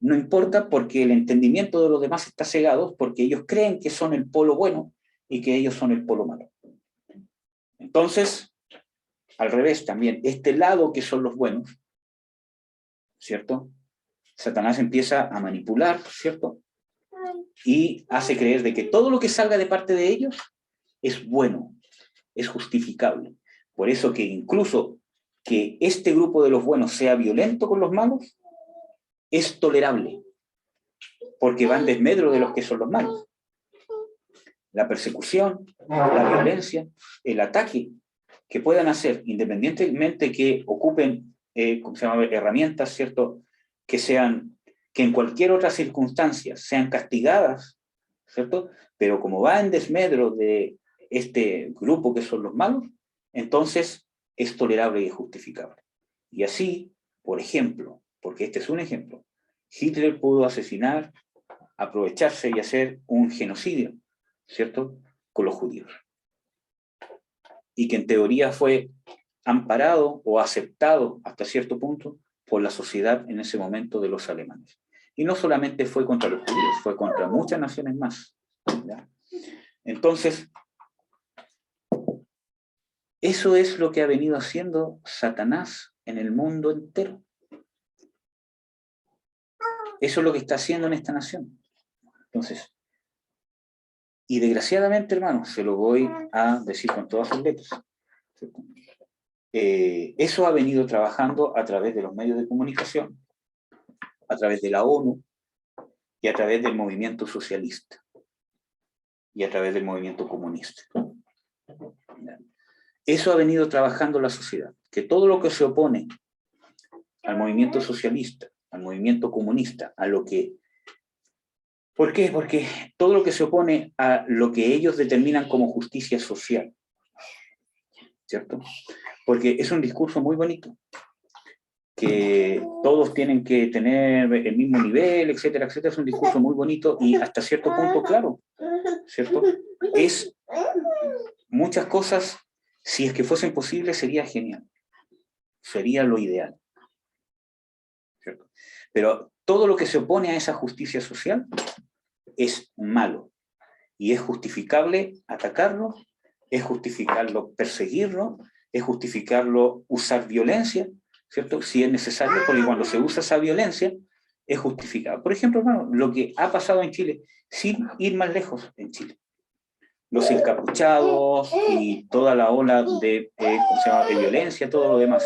S1: no importa porque el entendimiento de los demás está cegado, porque ellos creen que son el polo bueno y que ellos son el polo malo. Entonces, al revés también, este lado que son los buenos, ¿cierto?, Satanás empieza a manipular, ¿cierto?, y hace creer de que todo lo que salga de parte de ellos es bueno, es justificable. Por eso que incluso que este grupo de los buenos sea violento con los malos, es tolerable, porque va en desmedro de los que son los malos. La persecución, la violencia, el ataque que puedan hacer, independientemente que ocupen ¿cómo se llama? Herramientas, ¿cierto? Que en cualquier otra circunstancia sean castigadas, ¿cierto? Pero como va en desmedro de este grupo que son los malos, entonces es tolerable y es justificable. Y así, por ejemplo, porque este es un ejemplo, Hitler pudo asesinar, aprovecharse y hacer un genocidio, ¿cierto?, con los judíos. Y que en teoría fue amparado o aceptado hasta cierto punto por la sociedad en ese momento de los alemanes. Y no solamente fue contra los judíos, fue contra muchas naciones más, ¿ya? Entonces, eso es lo que ha venido haciendo Satanás en el mundo entero. Eso es lo que está haciendo en esta nación. Entonces, y desgraciadamente, hermanos, se lo voy a decir con todas sus letras, ¿cierto? Eso ha venido trabajando a través de los medios de comunicación, a través de la ONU y a través del movimiento socialista y a través del movimiento comunista. Eso ha venido trabajando la sociedad, que todo lo que se opone al movimiento socialista, al movimiento comunista, a lo que... ¿Por qué? Porque todo lo que se opone a lo que ellos determinan como justicia social, ¿cierto? Porque es un discurso muy bonito, que todos tienen que tener el mismo nivel, etcétera, etcétera. Es un discurso muy bonito y hasta cierto punto claro, ¿cierto? Es muchas cosas, si es que fuesen posibles, sería genial, sería lo ideal, ¿cierto? Pero todo lo que se opone a esa justicia social es malo y es justificable atacarlo, es justificarlo perseguirlo, es justificarlo usar violencia, ¿cierto? Si es necesario, porque cuando se usa esa violencia es justificado. Por ejemplo, hermano, lo que ha pasado en Chile, sin ir más lejos en Chile, los encapuchados y toda la ola de, ¿cómo se llama?, de violencia, todo lo demás,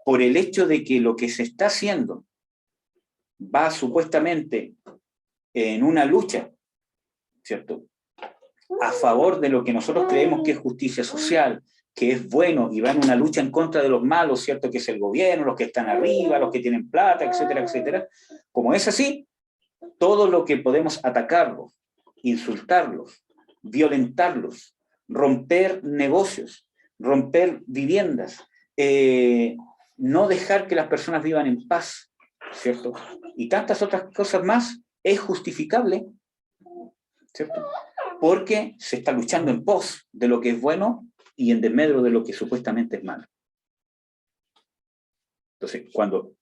S1: por el hecho de que lo que se está haciendo va supuestamente en una lucha, ¿cierto?, a favor de lo que nosotros creemos que es justicia social, que es bueno, y va en una lucha en contra de los malos, ¿cierto?, que es el gobierno, los que están arriba, los que tienen plata, etcétera, etcétera. Como es así, todo lo que podemos atacarlos, insultarlos, violentarlos, romper negocios, romper viviendas, no dejar que las personas vivan en paz, ¿cierto?, y tantas otras cosas más, es justificable, ¿cierto?, porque se está luchando en pos de lo que es bueno y en desmedro de lo que supuestamente es malo. Entonces, cuando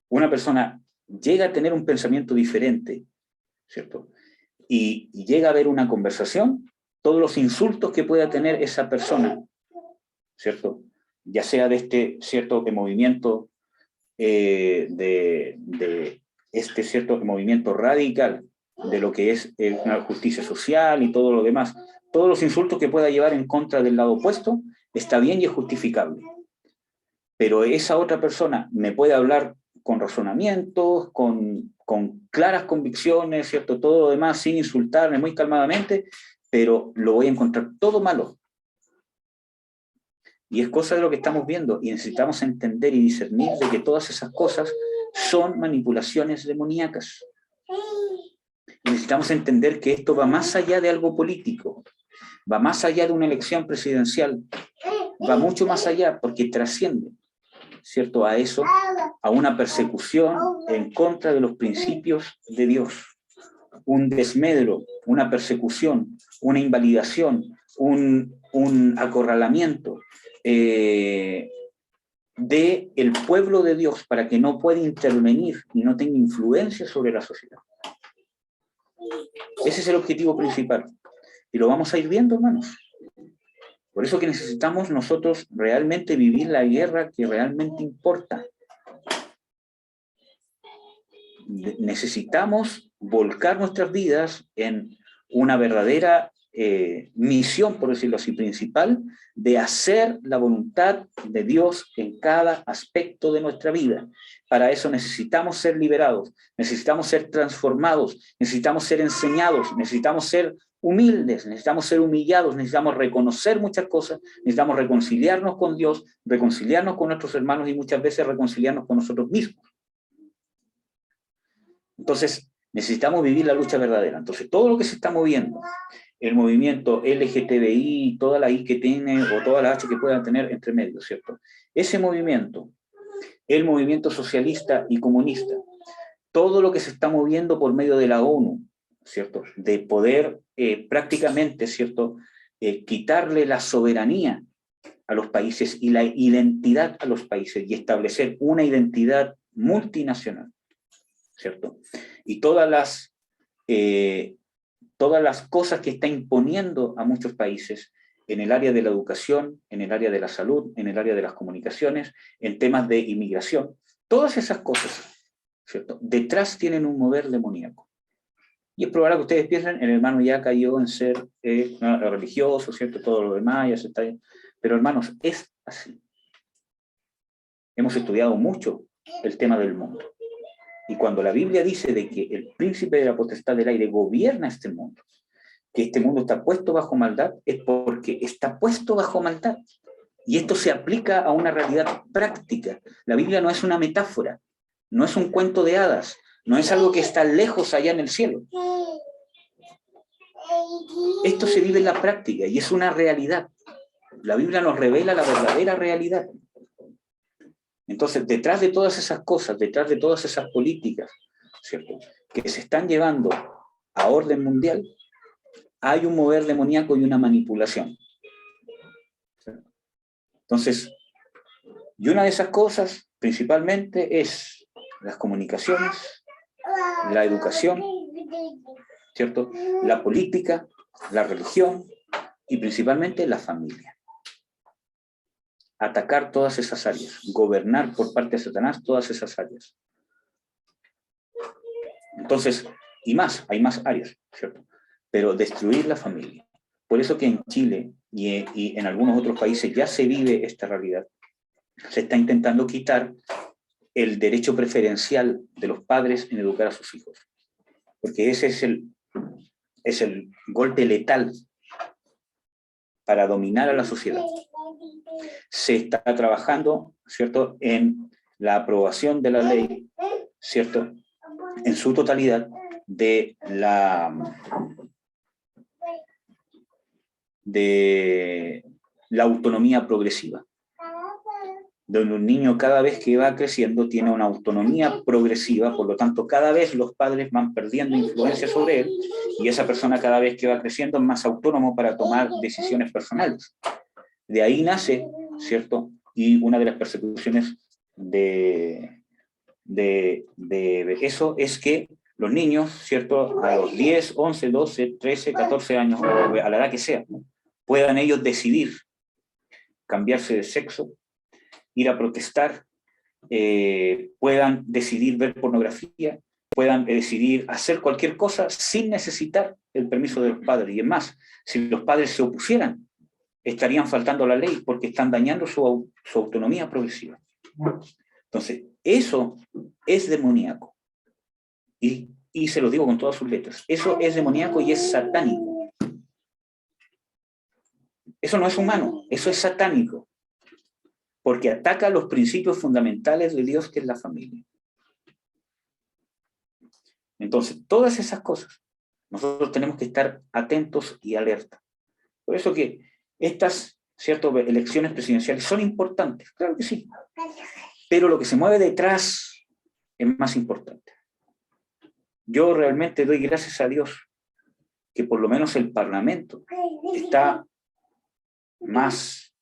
S1: una persona llega a tener un pensamiento diferente, ¿cierto?, y llega a haber una conversación, todos los insultos que pueda tener esa persona, ¿cierto?, ya sea de este cierto movimiento, de este cierto movimiento radical, de lo que es una justicia social y todo lo demás, todos los insultos que pueda llevar en contra del lado opuesto, está bien y es justificable. Pero esa otra persona me puede hablar con razonamientos, con claras convicciones, ¿cierto?, todo lo demás, sin insultarme, muy calmadamente, pero lo voy a encontrar todo malo. Y es cosa de lo que estamos viendo, y necesitamos entender y discernir de que todas esas cosas son manipulaciones demoníacas. Y necesitamos entender que esto va más allá de algo político, va más allá de una elección presidencial, va mucho más allá, porque trasciende, ¿cierto?, a eso, a una persecución en contra de los principios de Dios, un desmedro, una persecución, una invalidación, un acorralamiento del pueblo de Dios para que no pueda intervenir y no tenga influencia sobre la sociedad. Ese es el objetivo principal. Y lo vamos a ir viendo, hermanos. Por eso que necesitamos nosotros realmente vivir la guerra que realmente importa. Necesitamos volcar nuestras vidas en una verdadera misión, por decirlo así, principal, de hacer la voluntad de Dios en cada aspecto de nuestra vida. Para eso necesitamos ser liberados, necesitamos ser transformados, necesitamos ser enseñados, necesitamos ser humildes, necesitamos ser humillados, necesitamos reconocer muchas cosas, necesitamos reconciliarnos con Dios, reconciliarnos con nuestros hermanos y muchas veces reconciliarnos con nosotros mismos. Entonces, necesitamos vivir la lucha verdadera. Entonces, todo lo que se está moviendo, el movimiento LGTBI, toda la I que tiene, o toda la H que puedan tener entre medio, ¿cierto? Ese movimiento, el movimiento socialista y comunista, todo lo que se está moviendo por medio de la ONU, ¿cierto? De poder prácticamente, ¿cierto? Quitarle la soberanía a los países y la identidad a los países y establecer una identidad multinacional, ¿cierto? Y todas las cosas que está imponiendo a muchos países en el área de la educación, en el área de la salud, en el área de las comunicaciones, en temas de inmigración, todas esas cosas, ¿cierto? Detrás tienen un mover demoníaco. Y es probable que ustedes piensen, el hermano ya cayó en ser religioso, ¿cierto? Todo lo demás, ya se está... Pero hermanos, es así. Hemos estudiado mucho el tema del mundo. Y cuando la Biblia dice de que el príncipe de la potestad del aire gobierna este mundo, que este mundo está puesto bajo maldad, es porque está puesto bajo maldad. Y esto se aplica a una realidad práctica. La Biblia no es una metáfora, no es un cuento de hadas, no es algo que está lejos allá en el cielo. Esto se vive en la práctica y es una realidad. La Biblia nos revela la verdadera realidad. Entonces, detrás de todas esas cosas, detrás de todas esas políticas, ¿cierto?, que se están llevando a orden mundial, hay un mover demoníaco y una manipulación. Entonces, y una de esas cosas, principalmente, es las comunicaciones, la educación, ¿cierto?, la política, la religión y principalmente la familia. Atacar todas esas áreas, gobernar por parte de Satanás todas esas áreas. Entonces, y más, hay más áreas, ¿cierto? Pero destruir la familia. Por eso que en Chile y en algunos otros países ya se vive esta realidad. Se está intentando quitar el derecho preferencial de los padres en educar a sus hijos. Porque ese es el golpe letal para dominar a la sociedad. Se está trabajando, ¿cierto?, en la aprobación de la ley, ¿cierto?, en su totalidad, de la autonomía progresiva, donde un niño cada vez que va creciendo tiene una autonomía progresiva, por lo tanto cada vez los padres van perdiendo influencia sobre él, y esa persona cada vez que va creciendo es más autónomo para tomar decisiones personales. De ahí nace, ¿cierto?, y una de las persecuciones de eso es que los niños, ¿cierto?, a los 10, 11, 12, 13, 14 años, a la edad que sea, ¿no?, puedan ellos decidir cambiarse de sexo, ir a protestar, puedan decidir ver pornografía, puedan decidir hacer cualquier cosa sin necesitar el permiso de los padres. Y es más, si los padres se opusieran, estarían faltando a la ley porque están dañando su autonomía progresiva. Entonces, eso es demoníaco. Y se lo digo con todas sus letras. Eso es demoníaco y es satánico. Eso no es humano, eso es satánico. Porque ataca los principios fundamentales de Dios, que es la familia. Entonces, todas esas cosas, nosotros tenemos que estar atentos y alerta. Por eso que estas, ¿cierto?, elecciones presidenciales son importantes, claro que sí. Pero lo que se mueve detrás es más importante. Yo realmente doy gracias a Dios que por lo menos el Parlamento está más,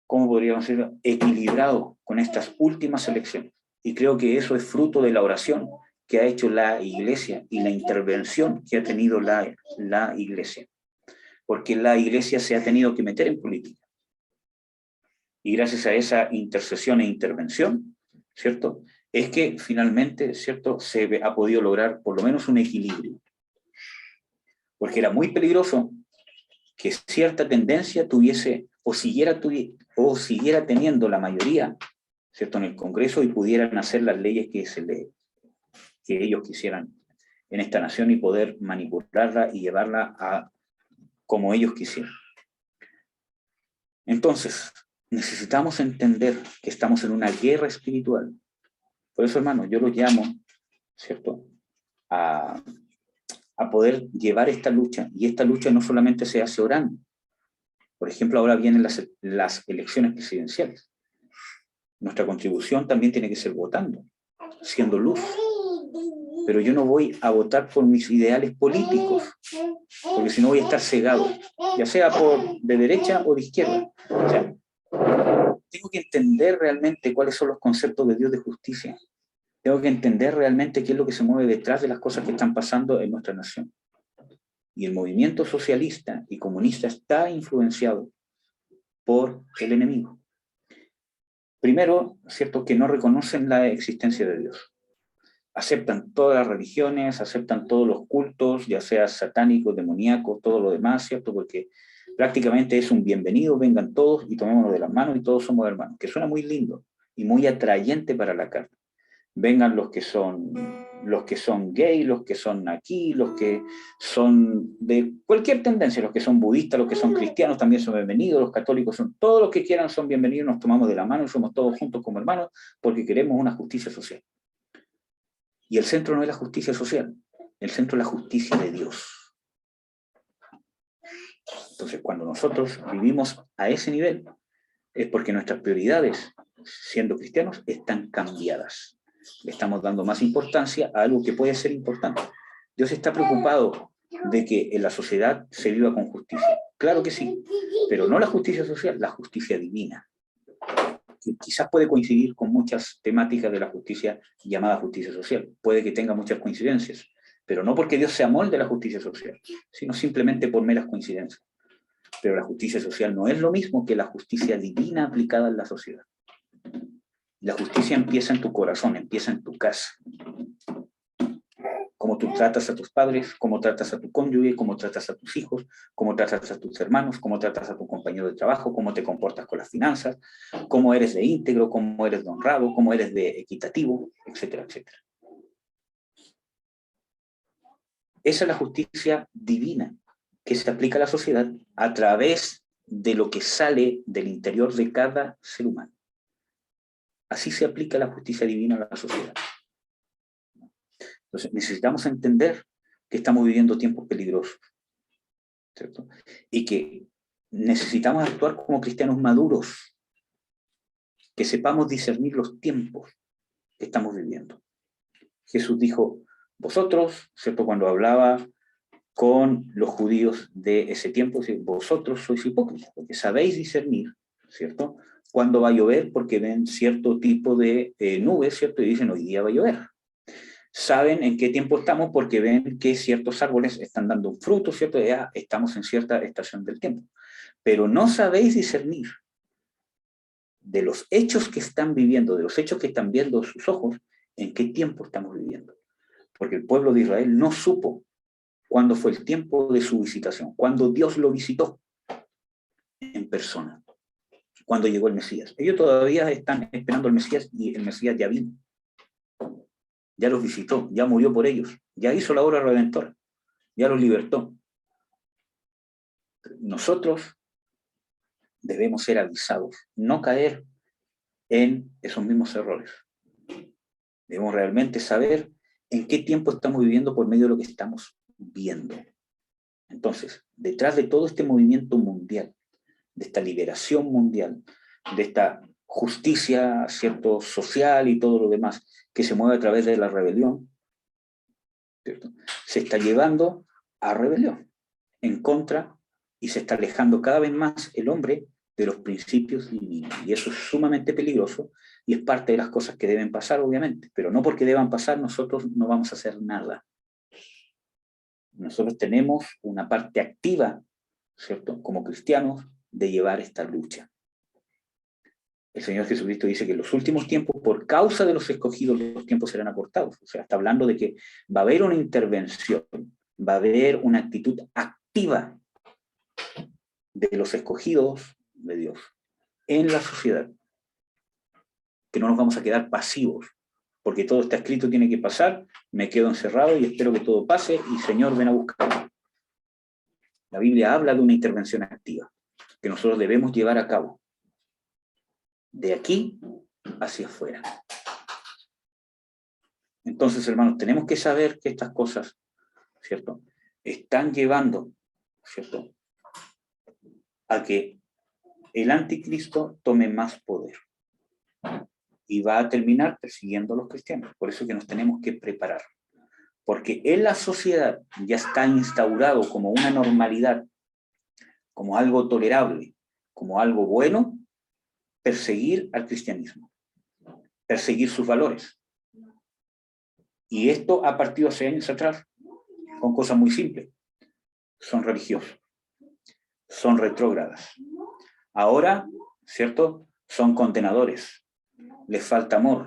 S1: ¿cómo podríamos decirlo?, equilibrado con estas últimas elecciones. Y creo que eso es fruto de la oración que ha hecho la Iglesia y la intervención que ha tenido la Iglesia. Porque la Iglesia se ha tenido que meter en política. Y gracias a esa intercesión e intervención, ¿cierto?, es que finalmente, ¿cierto?, se ha podido lograr por lo menos un equilibrio. Porque era muy peligroso que cierta tendencia tuviese o siguiera teniendo la mayoría, ¿cierto?, en el Congreso, y pudieran hacer las leyes que ellos quisieran en esta nación y poder manipularla y llevarla a como ellos quisieran. Entonces, necesitamos entender que estamos en una guerra espiritual. Por eso, hermanos, yo los llamo, ¿cierto?, a poder llevar esta lucha, y esta lucha no solamente se hace orando. Por ejemplo, ahora vienen las elecciones presidenciales. Nuestra contribución también tiene que ser votando, siendo luz. Pero yo no voy a votar por mis ideales políticos, porque si no voy a estar cegado, ya sea de derecha o de izquierda. O sea, tengo que entender realmente cuáles son los conceptos de Dios de justicia. Tengo que entender realmente qué es lo que se mueve detrás de las cosas que están pasando en nuestra nación. Y el movimiento socialista y comunista está influenciado por el enemigo. Primero, ¿cierto?, que no reconocen la existencia de Dios. Aceptan todas las religiones, aceptan todos los cultos, ya sea satánicos, demoníacos, todo lo demás, ¿cierto? Porque prácticamente es un bienvenido, vengan todos y tomémonos de las manos y todos somos hermanos, que suena muy lindo y muy atrayente para la carne. Vengan los que son gay, los que son aquí, los que son de cualquier tendencia, los que son budistas, los que son cristianos también son bienvenidos, los católicos son, todos los que quieran son bienvenidos, nos tomamos de la mano y somos todos juntos como hermanos porque queremos una justicia social. Y el centro no es la justicia social, el centro es la justicia de Dios. Entonces, cuando nosotros vivimos a ese nivel, es porque nuestras prioridades, siendo cristianos, están cambiadas. Le estamos dando más importancia a algo que puede ser importante. Dios está preocupado de que en la sociedad se viva con justicia. Claro que sí, pero no la justicia social, la justicia divina. Que quizás puede coincidir con muchas temáticas de la justicia llamada justicia social. Puede que tenga muchas coincidencias, pero no porque Dios se amolde la justicia social, sino simplemente por meras coincidencias. Pero la justicia social no es lo mismo que la justicia divina aplicada en la sociedad. La justicia empieza en tu corazón, empieza en tu casa. Cómo tú tratas a tus padres, cómo tratas a tu cónyuge, cómo tratas a tus hijos, cómo tratas a tus hermanos, cómo tratas a tu compañero de trabajo, cómo te comportas con las finanzas, cómo eres de íntegro, cómo eres de honrado, cómo eres de equitativo, etcétera, etcétera. Esa es la justicia divina que se aplica a la sociedad a través de lo que sale del interior de cada ser humano. Así se aplica la justicia divina a la sociedad. Entonces, necesitamos entender que estamos viviendo tiempos peligrosos, ¿cierto? Y que necesitamos actuar como cristianos maduros, que sepamos discernir los tiempos que estamos viviendo. Jesús dijo, vosotros, ¿cierto?, cuando hablaba con los judíos de ese tiempo, vosotros sois hipócritas, porque sabéis discernir, ¿cierto?, cuándo va a llover, porque ven cierto tipo de nubes, ¿cierto?, y dicen, hoy día va a llover. Saben en qué tiempo estamos porque ven que ciertos árboles están dando un fruto, ¿cierto?, ya estamos en cierta estación del tiempo. Pero no sabéis discernir de los hechos que están viviendo, de los hechos que están viendo sus ojos, en qué tiempo estamos viviendo. Porque el pueblo de Israel no supo cuándo fue el tiempo de su visitación, cuándo Dios lo visitó en persona, cuando llegó el Mesías. Ellos todavía están esperando al Mesías y el Mesías ya vino. Ya los visitó, ya murió por ellos, ya hizo la obra redentora, ya los libertó. Nosotros debemos ser avisados, no caer en esos mismos errores. Debemos realmente saber en qué tiempo estamos viviendo por medio de lo que estamos viendo. Entonces, detrás de todo este movimiento mundial, de esta liberación mundial, de esta justicia, ¿cierto?, social y todo lo demás, que se mueve a través de la rebelión, ¿cierto?, se está llevando a rebelión en contra y se está alejando cada vez más el hombre de los principios divinos. Y eso es sumamente peligroso y es parte de las cosas que deben pasar, obviamente, pero no porque deban pasar nosotros no vamos a hacer nada. Nosotros tenemos una parte activa, ¿cierto?, como cristianos, de llevar esta lucha. El Señor Jesucristo dice que en los últimos tiempos, por causa de los escogidos, los tiempos serán acortados. O sea, está hablando de que va a haber una intervención, va a haber una actitud activa de los escogidos de Dios en la sociedad. Que no nos vamos a quedar pasivos, porque todo está escrito, tiene que pasar, me quedo encerrado y espero que todo pase y Señor, ven a buscarme. La Biblia habla de una intervención activa que nosotros debemos llevar a cabo de aquí hacia afuera. Entonces, hermanos, tenemos que saber que estas cosas, ¿cierto?, están llevando, ¿cierto?, a que el anticristo tome más poder y va a terminar persiguiendo a los cristianos. Por eso que nos tenemos que preparar, porque en la sociedad ya está instaurado como una normalidad, como algo tolerable, como algo bueno, perseguir al cristianismo, perseguir sus valores. Y esto ha partido hace años atrás con cosas muy simples. Son religiosos, son retrógradas. Ahora, ¿cierto?, son condenadores, les falta amor.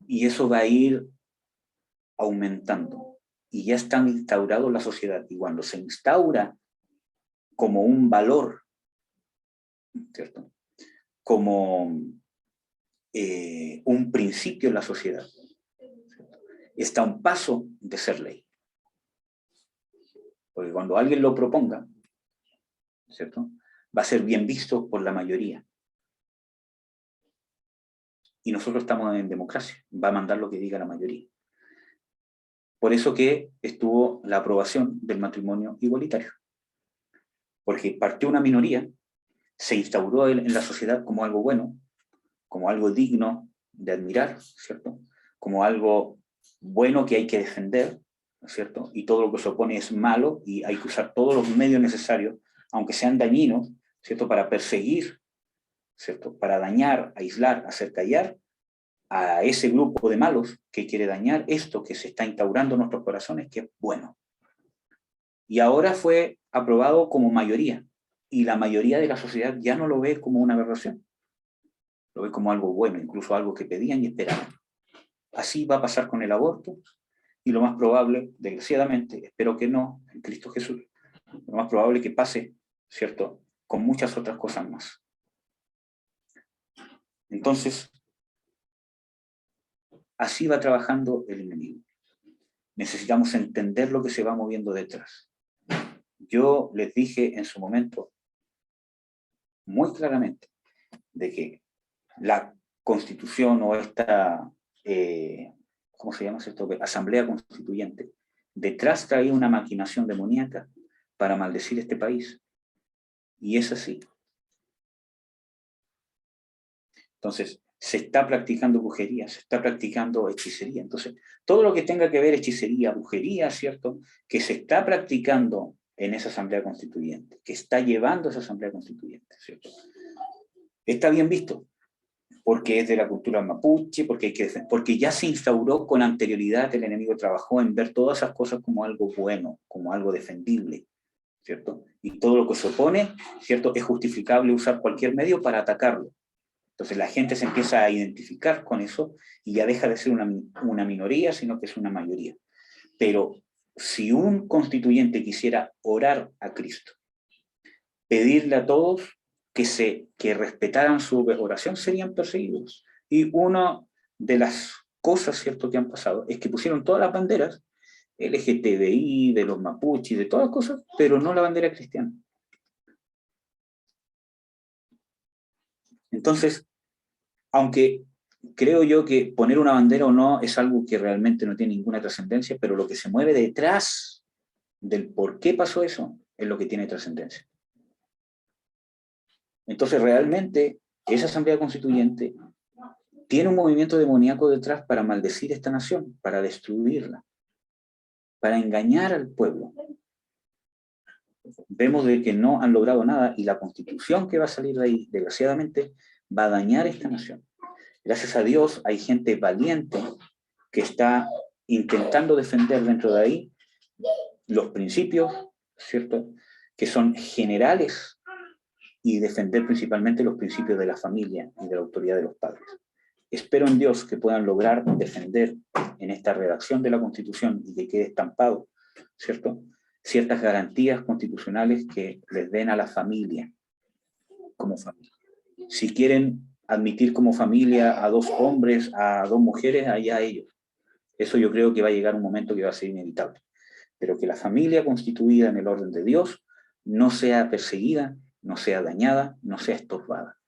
S1: Y eso va a ir aumentando. Y ya están instaurados en la sociedad. Y cuando se instaura como un valor, ¿cierto?, como un principio en la sociedad, ¿cierto?, está a un paso de ser ley. Porque cuando alguien lo proponga, ¿cierto?, va a ser bien visto por la mayoría. Y nosotros estamos en democracia, va a mandar lo que diga la mayoría. Por eso que estuvo la aprobación del matrimonio igualitario. Porque partió una minoría, se instauró en la sociedad como algo bueno, como algo digno de admirar, ¿cierto?, como algo bueno que hay que defender, ¿no es cierto?, y todo lo que se opone es malo y hay que usar todos los medios necesarios, aunque sean dañinos, ¿cierto?, para perseguir, ¿cierto?, para dañar, aislar, hacer callar a ese grupo de malos que quiere dañar esto que se está instaurando en nuestros corazones, que es bueno. Y ahora fue aprobado como mayoría, y la mayoría de la sociedad ya no lo ve como una aberración, lo ve como algo bueno, incluso algo que pedían y esperaban. Así va a pasar con el aborto, y lo más probable, desgraciadamente, espero que no, en Cristo Jesús, lo más probable que pase, ¿cierto?, con muchas otras cosas más. Entonces, así va trabajando el enemigo. Necesitamos entender lo que se va moviendo detrás. Yo les dije en su momento, muy claramente, de que la Constitución o esta, ¿cómo se llama esto?, Asamblea Constituyente, detrás traía una maquinación demoníaca para maldecir este país. Y es así. Entonces, se está practicando brujería, se está practicando hechicería. Entonces, todo lo que tenga que ver hechicería, brujería, ¿cierto?, que se está practicando en esa Asamblea Constituyente, que está llevando esa Asamblea Constituyente, ¿cierto?, está bien visto, porque es de la cultura mapuche, porque ya se instauró con anterioridad, el enemigo trabajó en ver todas esas cosas como algo bueno, como algo defendible, ¿cierto? Y todo lo que se opone, ¿cierto?, es justificable usar cualquier medio para atacarlo. Entonces la gente se empieza a identificar con eso y ya deja de ser una minoría, sino que es una mayoría. Pero si un constituyente quisiera orar a Cristo, pedirle a todos que respetaran su oración, serían perseguidos. Y una de las cosas, ¿cierto?, que han pasado es que pusieron todas las banderas LGTBI, de los mapuches, de todas las cosas, pero no la bandera cristiana. Entonces, aunque creo yo que poner una bandera o no es algo que realmente no tiene ninguna trascendencia, pero lo que se mueve detrás del por qué pasó eso es lo que tiene trascendencia. Entonces, realmente, esa Asamblea Constituyente tiene un movimiento demoníaco detrás para maldecir esta nación, para destruirla, para engañar al pueblo. Vemos de que no han logrado nada y la Constitución que va a salir de ahí, desgraciadamente, va a dañar esta nación. Gracias a Dios hay gente valiente que está intentando defender dentro de ahí los principios, ¿cierto?, que son generales, y defender principalmente los principios de la familia y de la autoridad de los padres. Espero en Dios que puedan lograr defender en esta redacción de la Constitución y que quede estampado, ¿cierto?, ciertas garantías constitucionales que les den a la familia como familia. Si quieren admitir como familia a 2 hombres, a 2 mujeres, allá ellos. Eso yo creo que va a llegar un momento que va a ser inevitable. Pero que la familia constituida en el orden de Dios no sea perseguida, no sea dañada, no sea estorbada.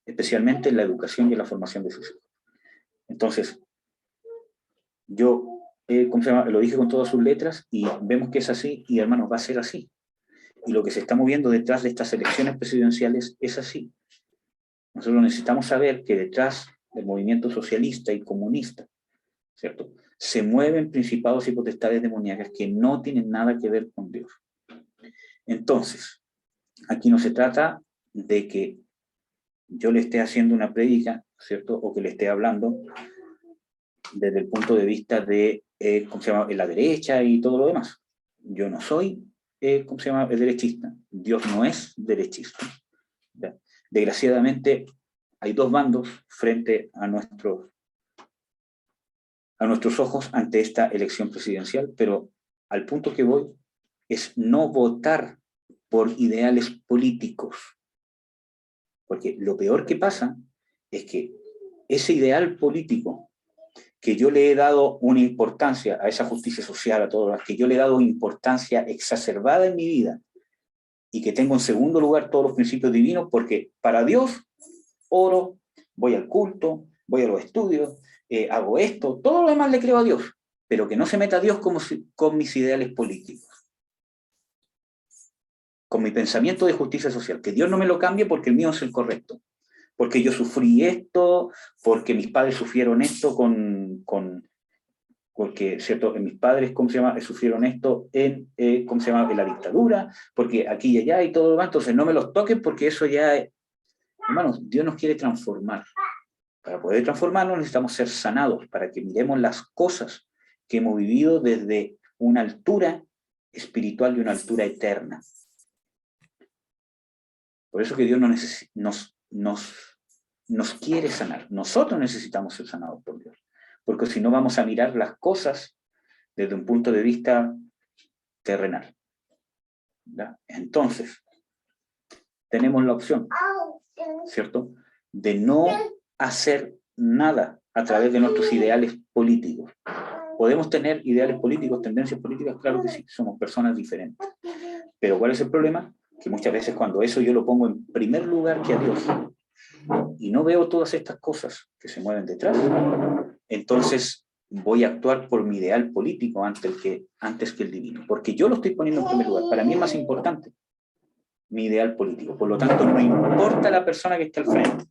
S1: Especialmente en la educación y en la formación de sus hijos. Entonces, yo lo dije con todas sus letras y vemos que es así y hermanos, va a ser así. Y lo que se está moviendo detrás de estas elecciones presidenciales es así. Nosotros necesitamos saber que detrás del movimiento socialista y comunista, ¿cierto?, se mueven principados y potestades demoníacas que no tienen nada que ver con Dios. Entonces, aquí no se trata de que yo le esté haciendo una prédica, ¿cierto?, o que le esté hablando desde el punto de vista de, ¿cómo se llama?, la derecha y todo lo demás. Yo no soy, ¿cómo se llama?, derechista. Dios no es derechista. ¿Ya? Desgraciadamente, hay 2 bandos frente a nuestros ojos ante esta elección presidencial, pero al punto que voy es no votar por ideales políticos. Porque lo peor que pasa es que ese ideal político que yo le he dado una importancia a esa justicia social, a todas las que yo le he dado importancia exacerbada en mi vida, y que tengo en segundo lugar todos los principios divinos, porque para Dios oro, voy al culto, voy a los estudios, hago esto, todo lo demás le creo a Dios, pero que no se meta a Dios con mis ideales políticos, con mi pensamiento de justicia social, que Dios no me lo cambie porque el mío es el correcto, porque yo sufrí esto, porque mis padres sufrieron esto porque, ¿cierto?, en mis padres, ¿cómo se llama?, sufrieron esto en, ¿cómo se llama?, en la dictadura, porque aquí y allá y todo lo demás, entonces no me los toquen porque eso ya es... Hermanos, Dios nos quiere transformar. Para poder transformarnos necesitamos ser sanados, para que miremos las cosas que hemos vivido desde una altura espiritual y una altura eterna. Por eso que Dios nos quiere sanar. Nosotros necesitamos ser sanados por Dios. Porque si no vamos a mirar las cosas desde un punto de vista terrenal. ¿Ya? Entonces, tenemos la opción, ¿cierto?, de no hacer nada a través de nuestros ideales políticos. ¿Podemos tener ideales políticos, tendencias políticas? Claro que sí, somos personas diferentes. Pero ¿cuál es el problema? Que muchas veces cuando eso yo lo pongo en primer lugar que a Dios, y no veo todas estas cosas que se mueven detrás, entonces voy a actuar por mi ideal político antes que el divino. Porque yo lo estoy poniendo en primer lugar. Para mí es más importante mi ideal político. Por lo tanto, no importa la persona que esté al frente.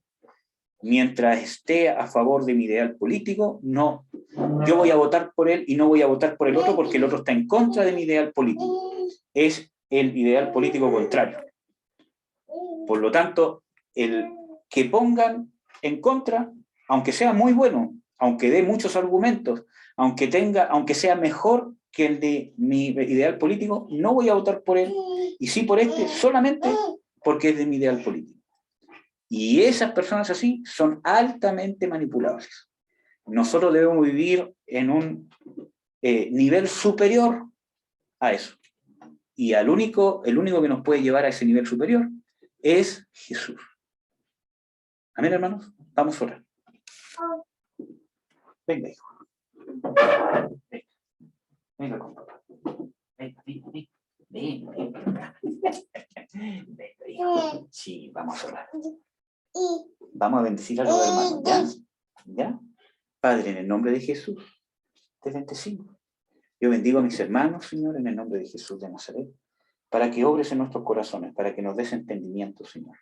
S1: Mientras esté a favor de mi ideal político, no, yo voy a votar por él y no voy a votar por el otro porque el otro está en contra de mi ideal político. Es el ideal político contrario. Por lo tanto, el que pongan en contra, aunque sea muy bueno, aunque dé muchos argumentos, aunque sea mejor que el de mi ideal político, no voy a votar por él, y sí por este, solamente porque es de mi ideal político. Y esas personas así son altamente manipulables. Nosotros debemos vivir en un nivel superior a eso. Y el único que nos puede llevar a ese nivel superior es Jesús. Amén, hermanos. Vamos a orar. Venga, hijo. Venga con papá. Venga, venga. Venga, hijo. Sí, vamos a orar. Vamos a bendecir a los hermanos. ¿Ya? ¿Ya? Padre, en el nombre de Jesús, te bendecimos. Yo bendigo a mis hermanos, Señor, en el nombre de Jesús de Nazaret, para que obres en nuestros corazones, para que nos des entendimiento, Señor,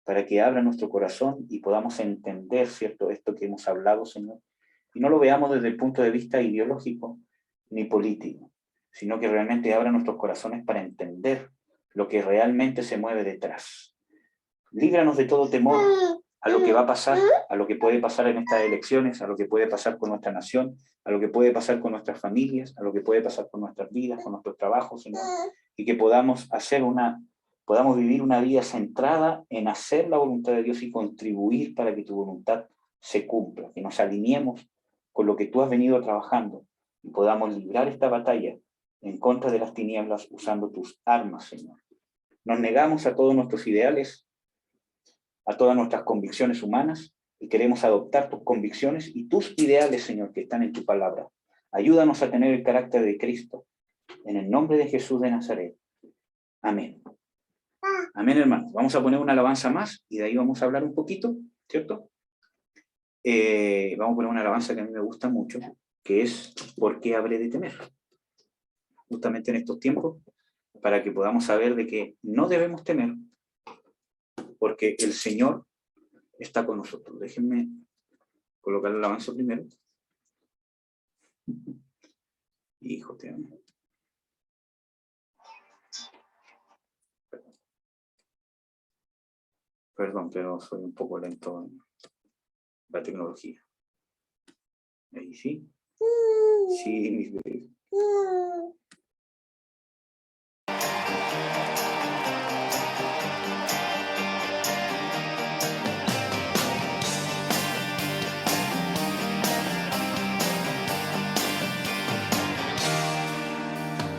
S1: para que abra nuestro corazón y podamos entender, ¿cierto?, esto que hemos hablado, Señor, y no lo veamos desde el punto de vista ideológico ni político, sino que realmente abra nuestros corazones para entender lo que realmente se mueve detrás. Líbranos de todo temor a lo que va a pasar, a lo que puede pasar en estas elecciones, a lo que puede pasar con nuestra nación, a lo que puede pasar con nuestras familias, a lo que puede pasar con nuestras vidas, con nuestros trabajos, Señor, y que podamos vivir una vida centrada en hacer la voluntad de Dios y contribuir para que tu voluntad se cumpla, que nos alineemos con lo que tú has venido trabajando y podamos librar esta batalla en contra de las tinieblas usando tus armas, Señor. Nos negamos a todos nuestros ideales, a todas nuestras convicciones humanas, y queremos adoptar tus convicciones y tus ideales, Señor, que están en tu palabra. Ayúdanos a tener el carácter de Cristo, en el nombre de Jesús de Nazaret. Amén. Amén, hermanos. Vamos a poner una alabanza más, y de ahí vamos a hablar un poquito, ¿cierto? Vamos a poner una alabanza que a mí me gusta mucho, que es ¿por qué habré de temer? Justamente en estos tiempos, para que podamos saber de que no debemos temer, porque el Señor está con nosotros. Déjenme colocar el alabanza primero. Hijo, te amo. Perdón, pero soy un poco lento en la tecnología. Ahí sí. Sí, mis bebés.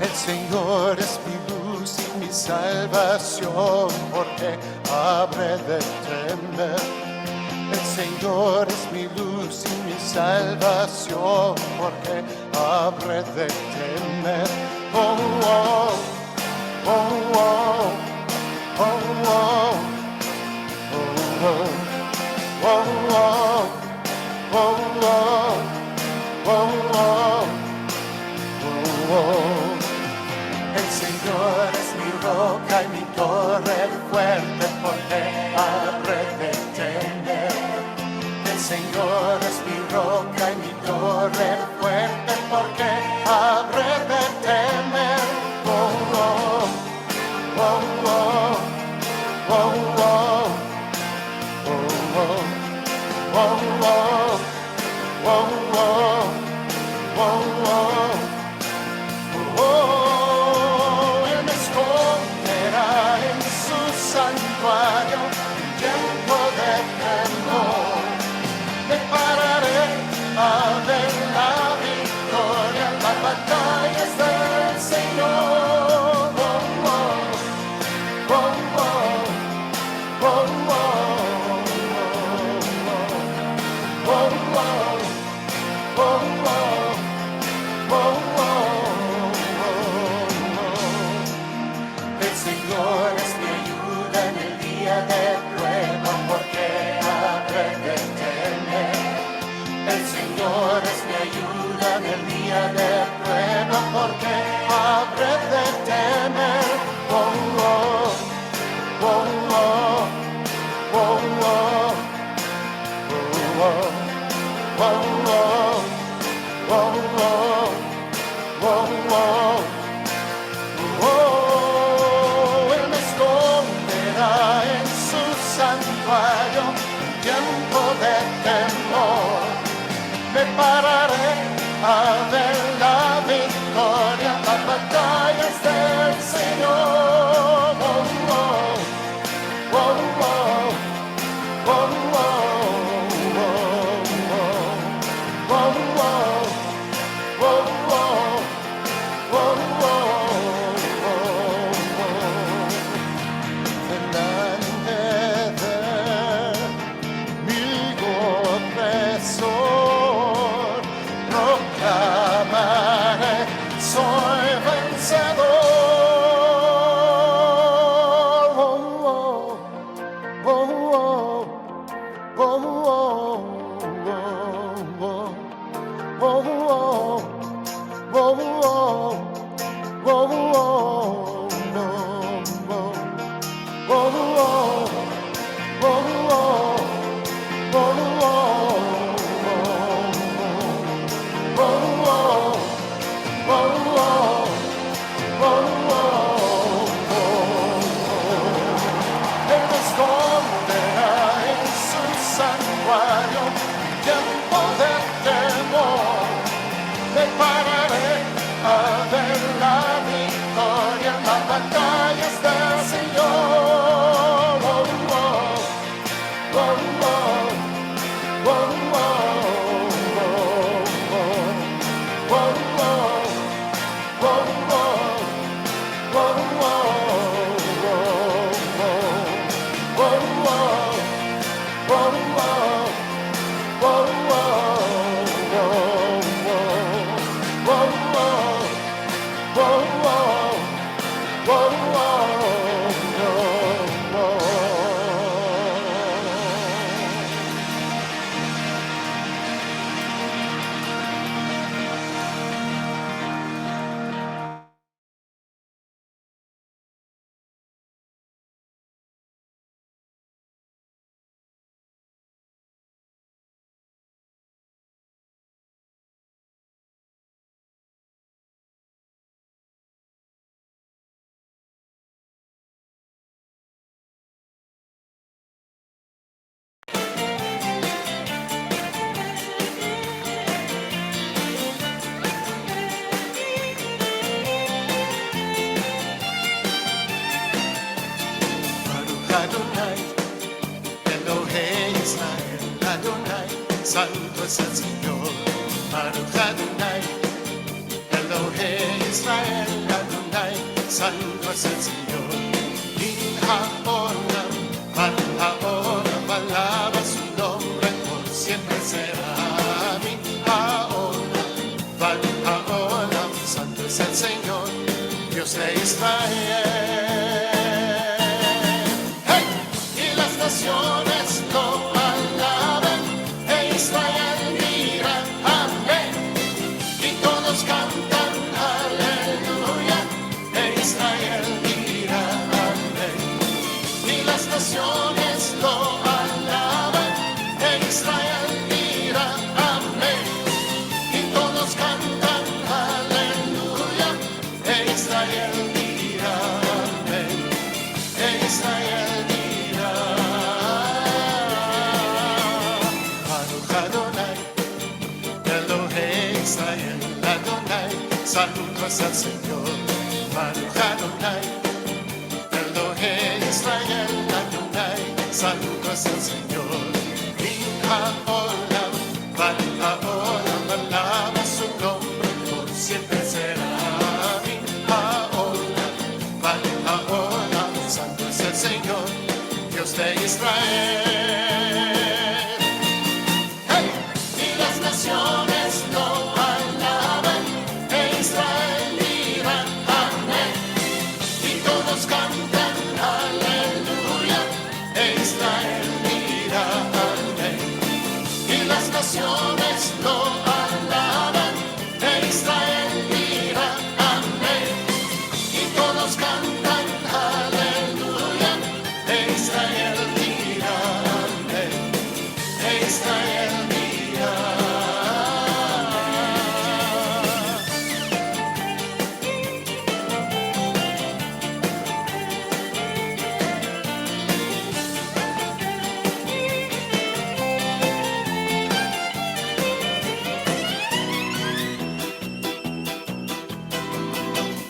S4: El Señor es mi luz y mi salvación, porque habré de temer. El Señor es mi luz y mi salvación, porque habré de temer. Oh, oh, oh, oh, oh, oh, oh, oh, oh, oh, oh, oh, oh, oh. El Señor es mi roca y mi torre fuerte, porque habré de temer. El Señor es mi roca y mi torre fuerte, porque habré de temer. Oh, oh, oh, oh, oh, oh, oh, oh, oh, oh, oh, oh, oh. Él me esconderá en su santuario en tiempo de temor. Me pararé a ver la victoria, la batalla es del Señor. Oh, oh, oh, oh, oh, oh, oh, oh, oh, oh, oh. El Señor es mi ayuda en el día de prueba, porque habré de temer. El Señor es mi ayuda en el día de prueba, porque habré de temer. Oh, oh, oh, oh, oh, oh, oh, oh, oh, oh, oh, oh. Oh, Él me esconderá en su santuario en tiempo de temor. Me pararé a ver la victoria, la batalla es del Señor. Oh, oh, oh, oh, oh, oh, oh, oh, oh, oh, oh, oh. whoa, whoa, whoa, whoa, whoa, whoa, whoa, whoa, Adonai, Elohei Israel, Adonai, santo es el Señor. Baruch Adonai, Elohei Israel, Adonai, santo es el Señor. Min haolam, alaba su nombre, por siempre será. Min haolam, santo es el Señor, Dios de Israel. Naciones lo alaban, e Israel mira, amén, y todos cantan aleluya, e Israel mira, amén, y las naciones lo alaban, e Israel mira, amén, y todos cantan aleluya, e Israel mira, amén, e Israel. Santo es el Señor, Baruch Adonai, Elohei Israel, Adonai, santo es el Señor. Min haolam, alaba su nombre, por siempre será. Min haolam, santo es el Señor, Dios de Israel. Hey, y las naciones lo alaban, Israel mira, amén, y todos cantan aleluya, e Israel mira, amén, y las naciones lo alaban, e Israel mira, amén, y todos cantan aleluya, e Israel mira, amén, e Israel mira.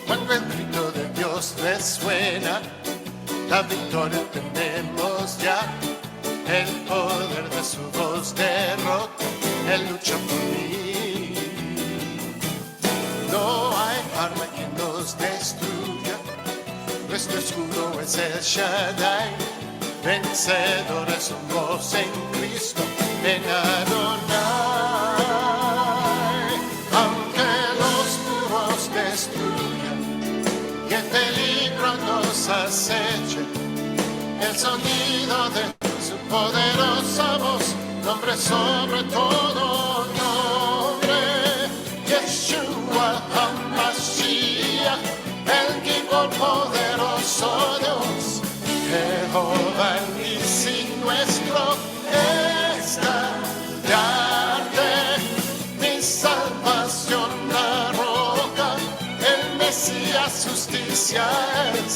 S4: Cuando el grito de Dios resuena, la victoria tenemos ya. El poder de su voz derrota, Él lucha por mí. No hay arma que nos destruya, nuestro escudo es el Shaddai. Vencedores somos en Cristo, en Adonai. Aunque los muros destruyan y el peligro nos aceche, el sonido de su poderosa voz, nombre sobre todo nombre, Yeshua HaMashiach, el equipo poderoso Dios, Jehová Nissi nuestro estandarte, mi salvación la roca, el Mesías justicia es.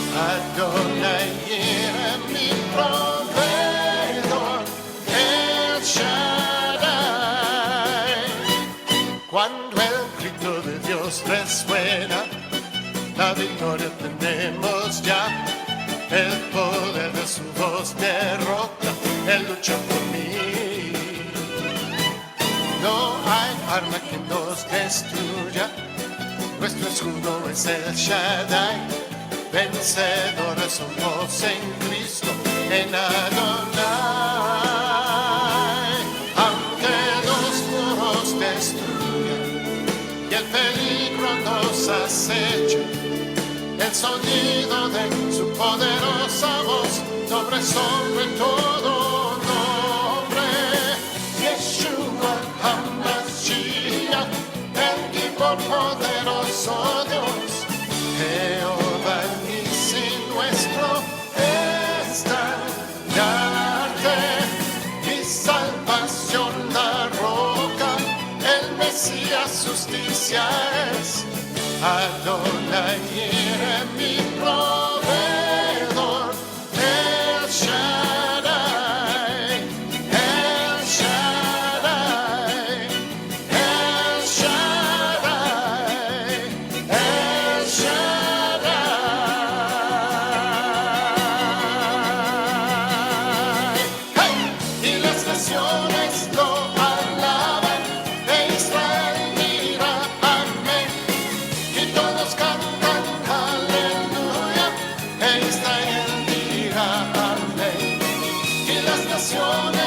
S4: Adonai era mi proveedor, el Shaddai. Cuando el grito de Dios resuena, la victoria tenemos ya. El poder de su voz derrota, Él lucha por mí. No hay arma que nos destruya, nuestro escudo es el Shaddai. Vencedores somos en Cristo, en Adonai. el sonido de su poderosa voz sobre todo nombre. Yeshua HaMashiach, el Gibor poderoso Dios, Jehová Nisi nuestro estandarte, mi salvación la roca, el Mesías justicia es, Adonai mi proveedor, El Shaddai, El Shaddai, El Shaddai, El Shaddai. ¡Hey! Y las naciones lo alaban, e Israel dirá amén, y todos cantan aleluya, e Israel dirá amén, y las naciones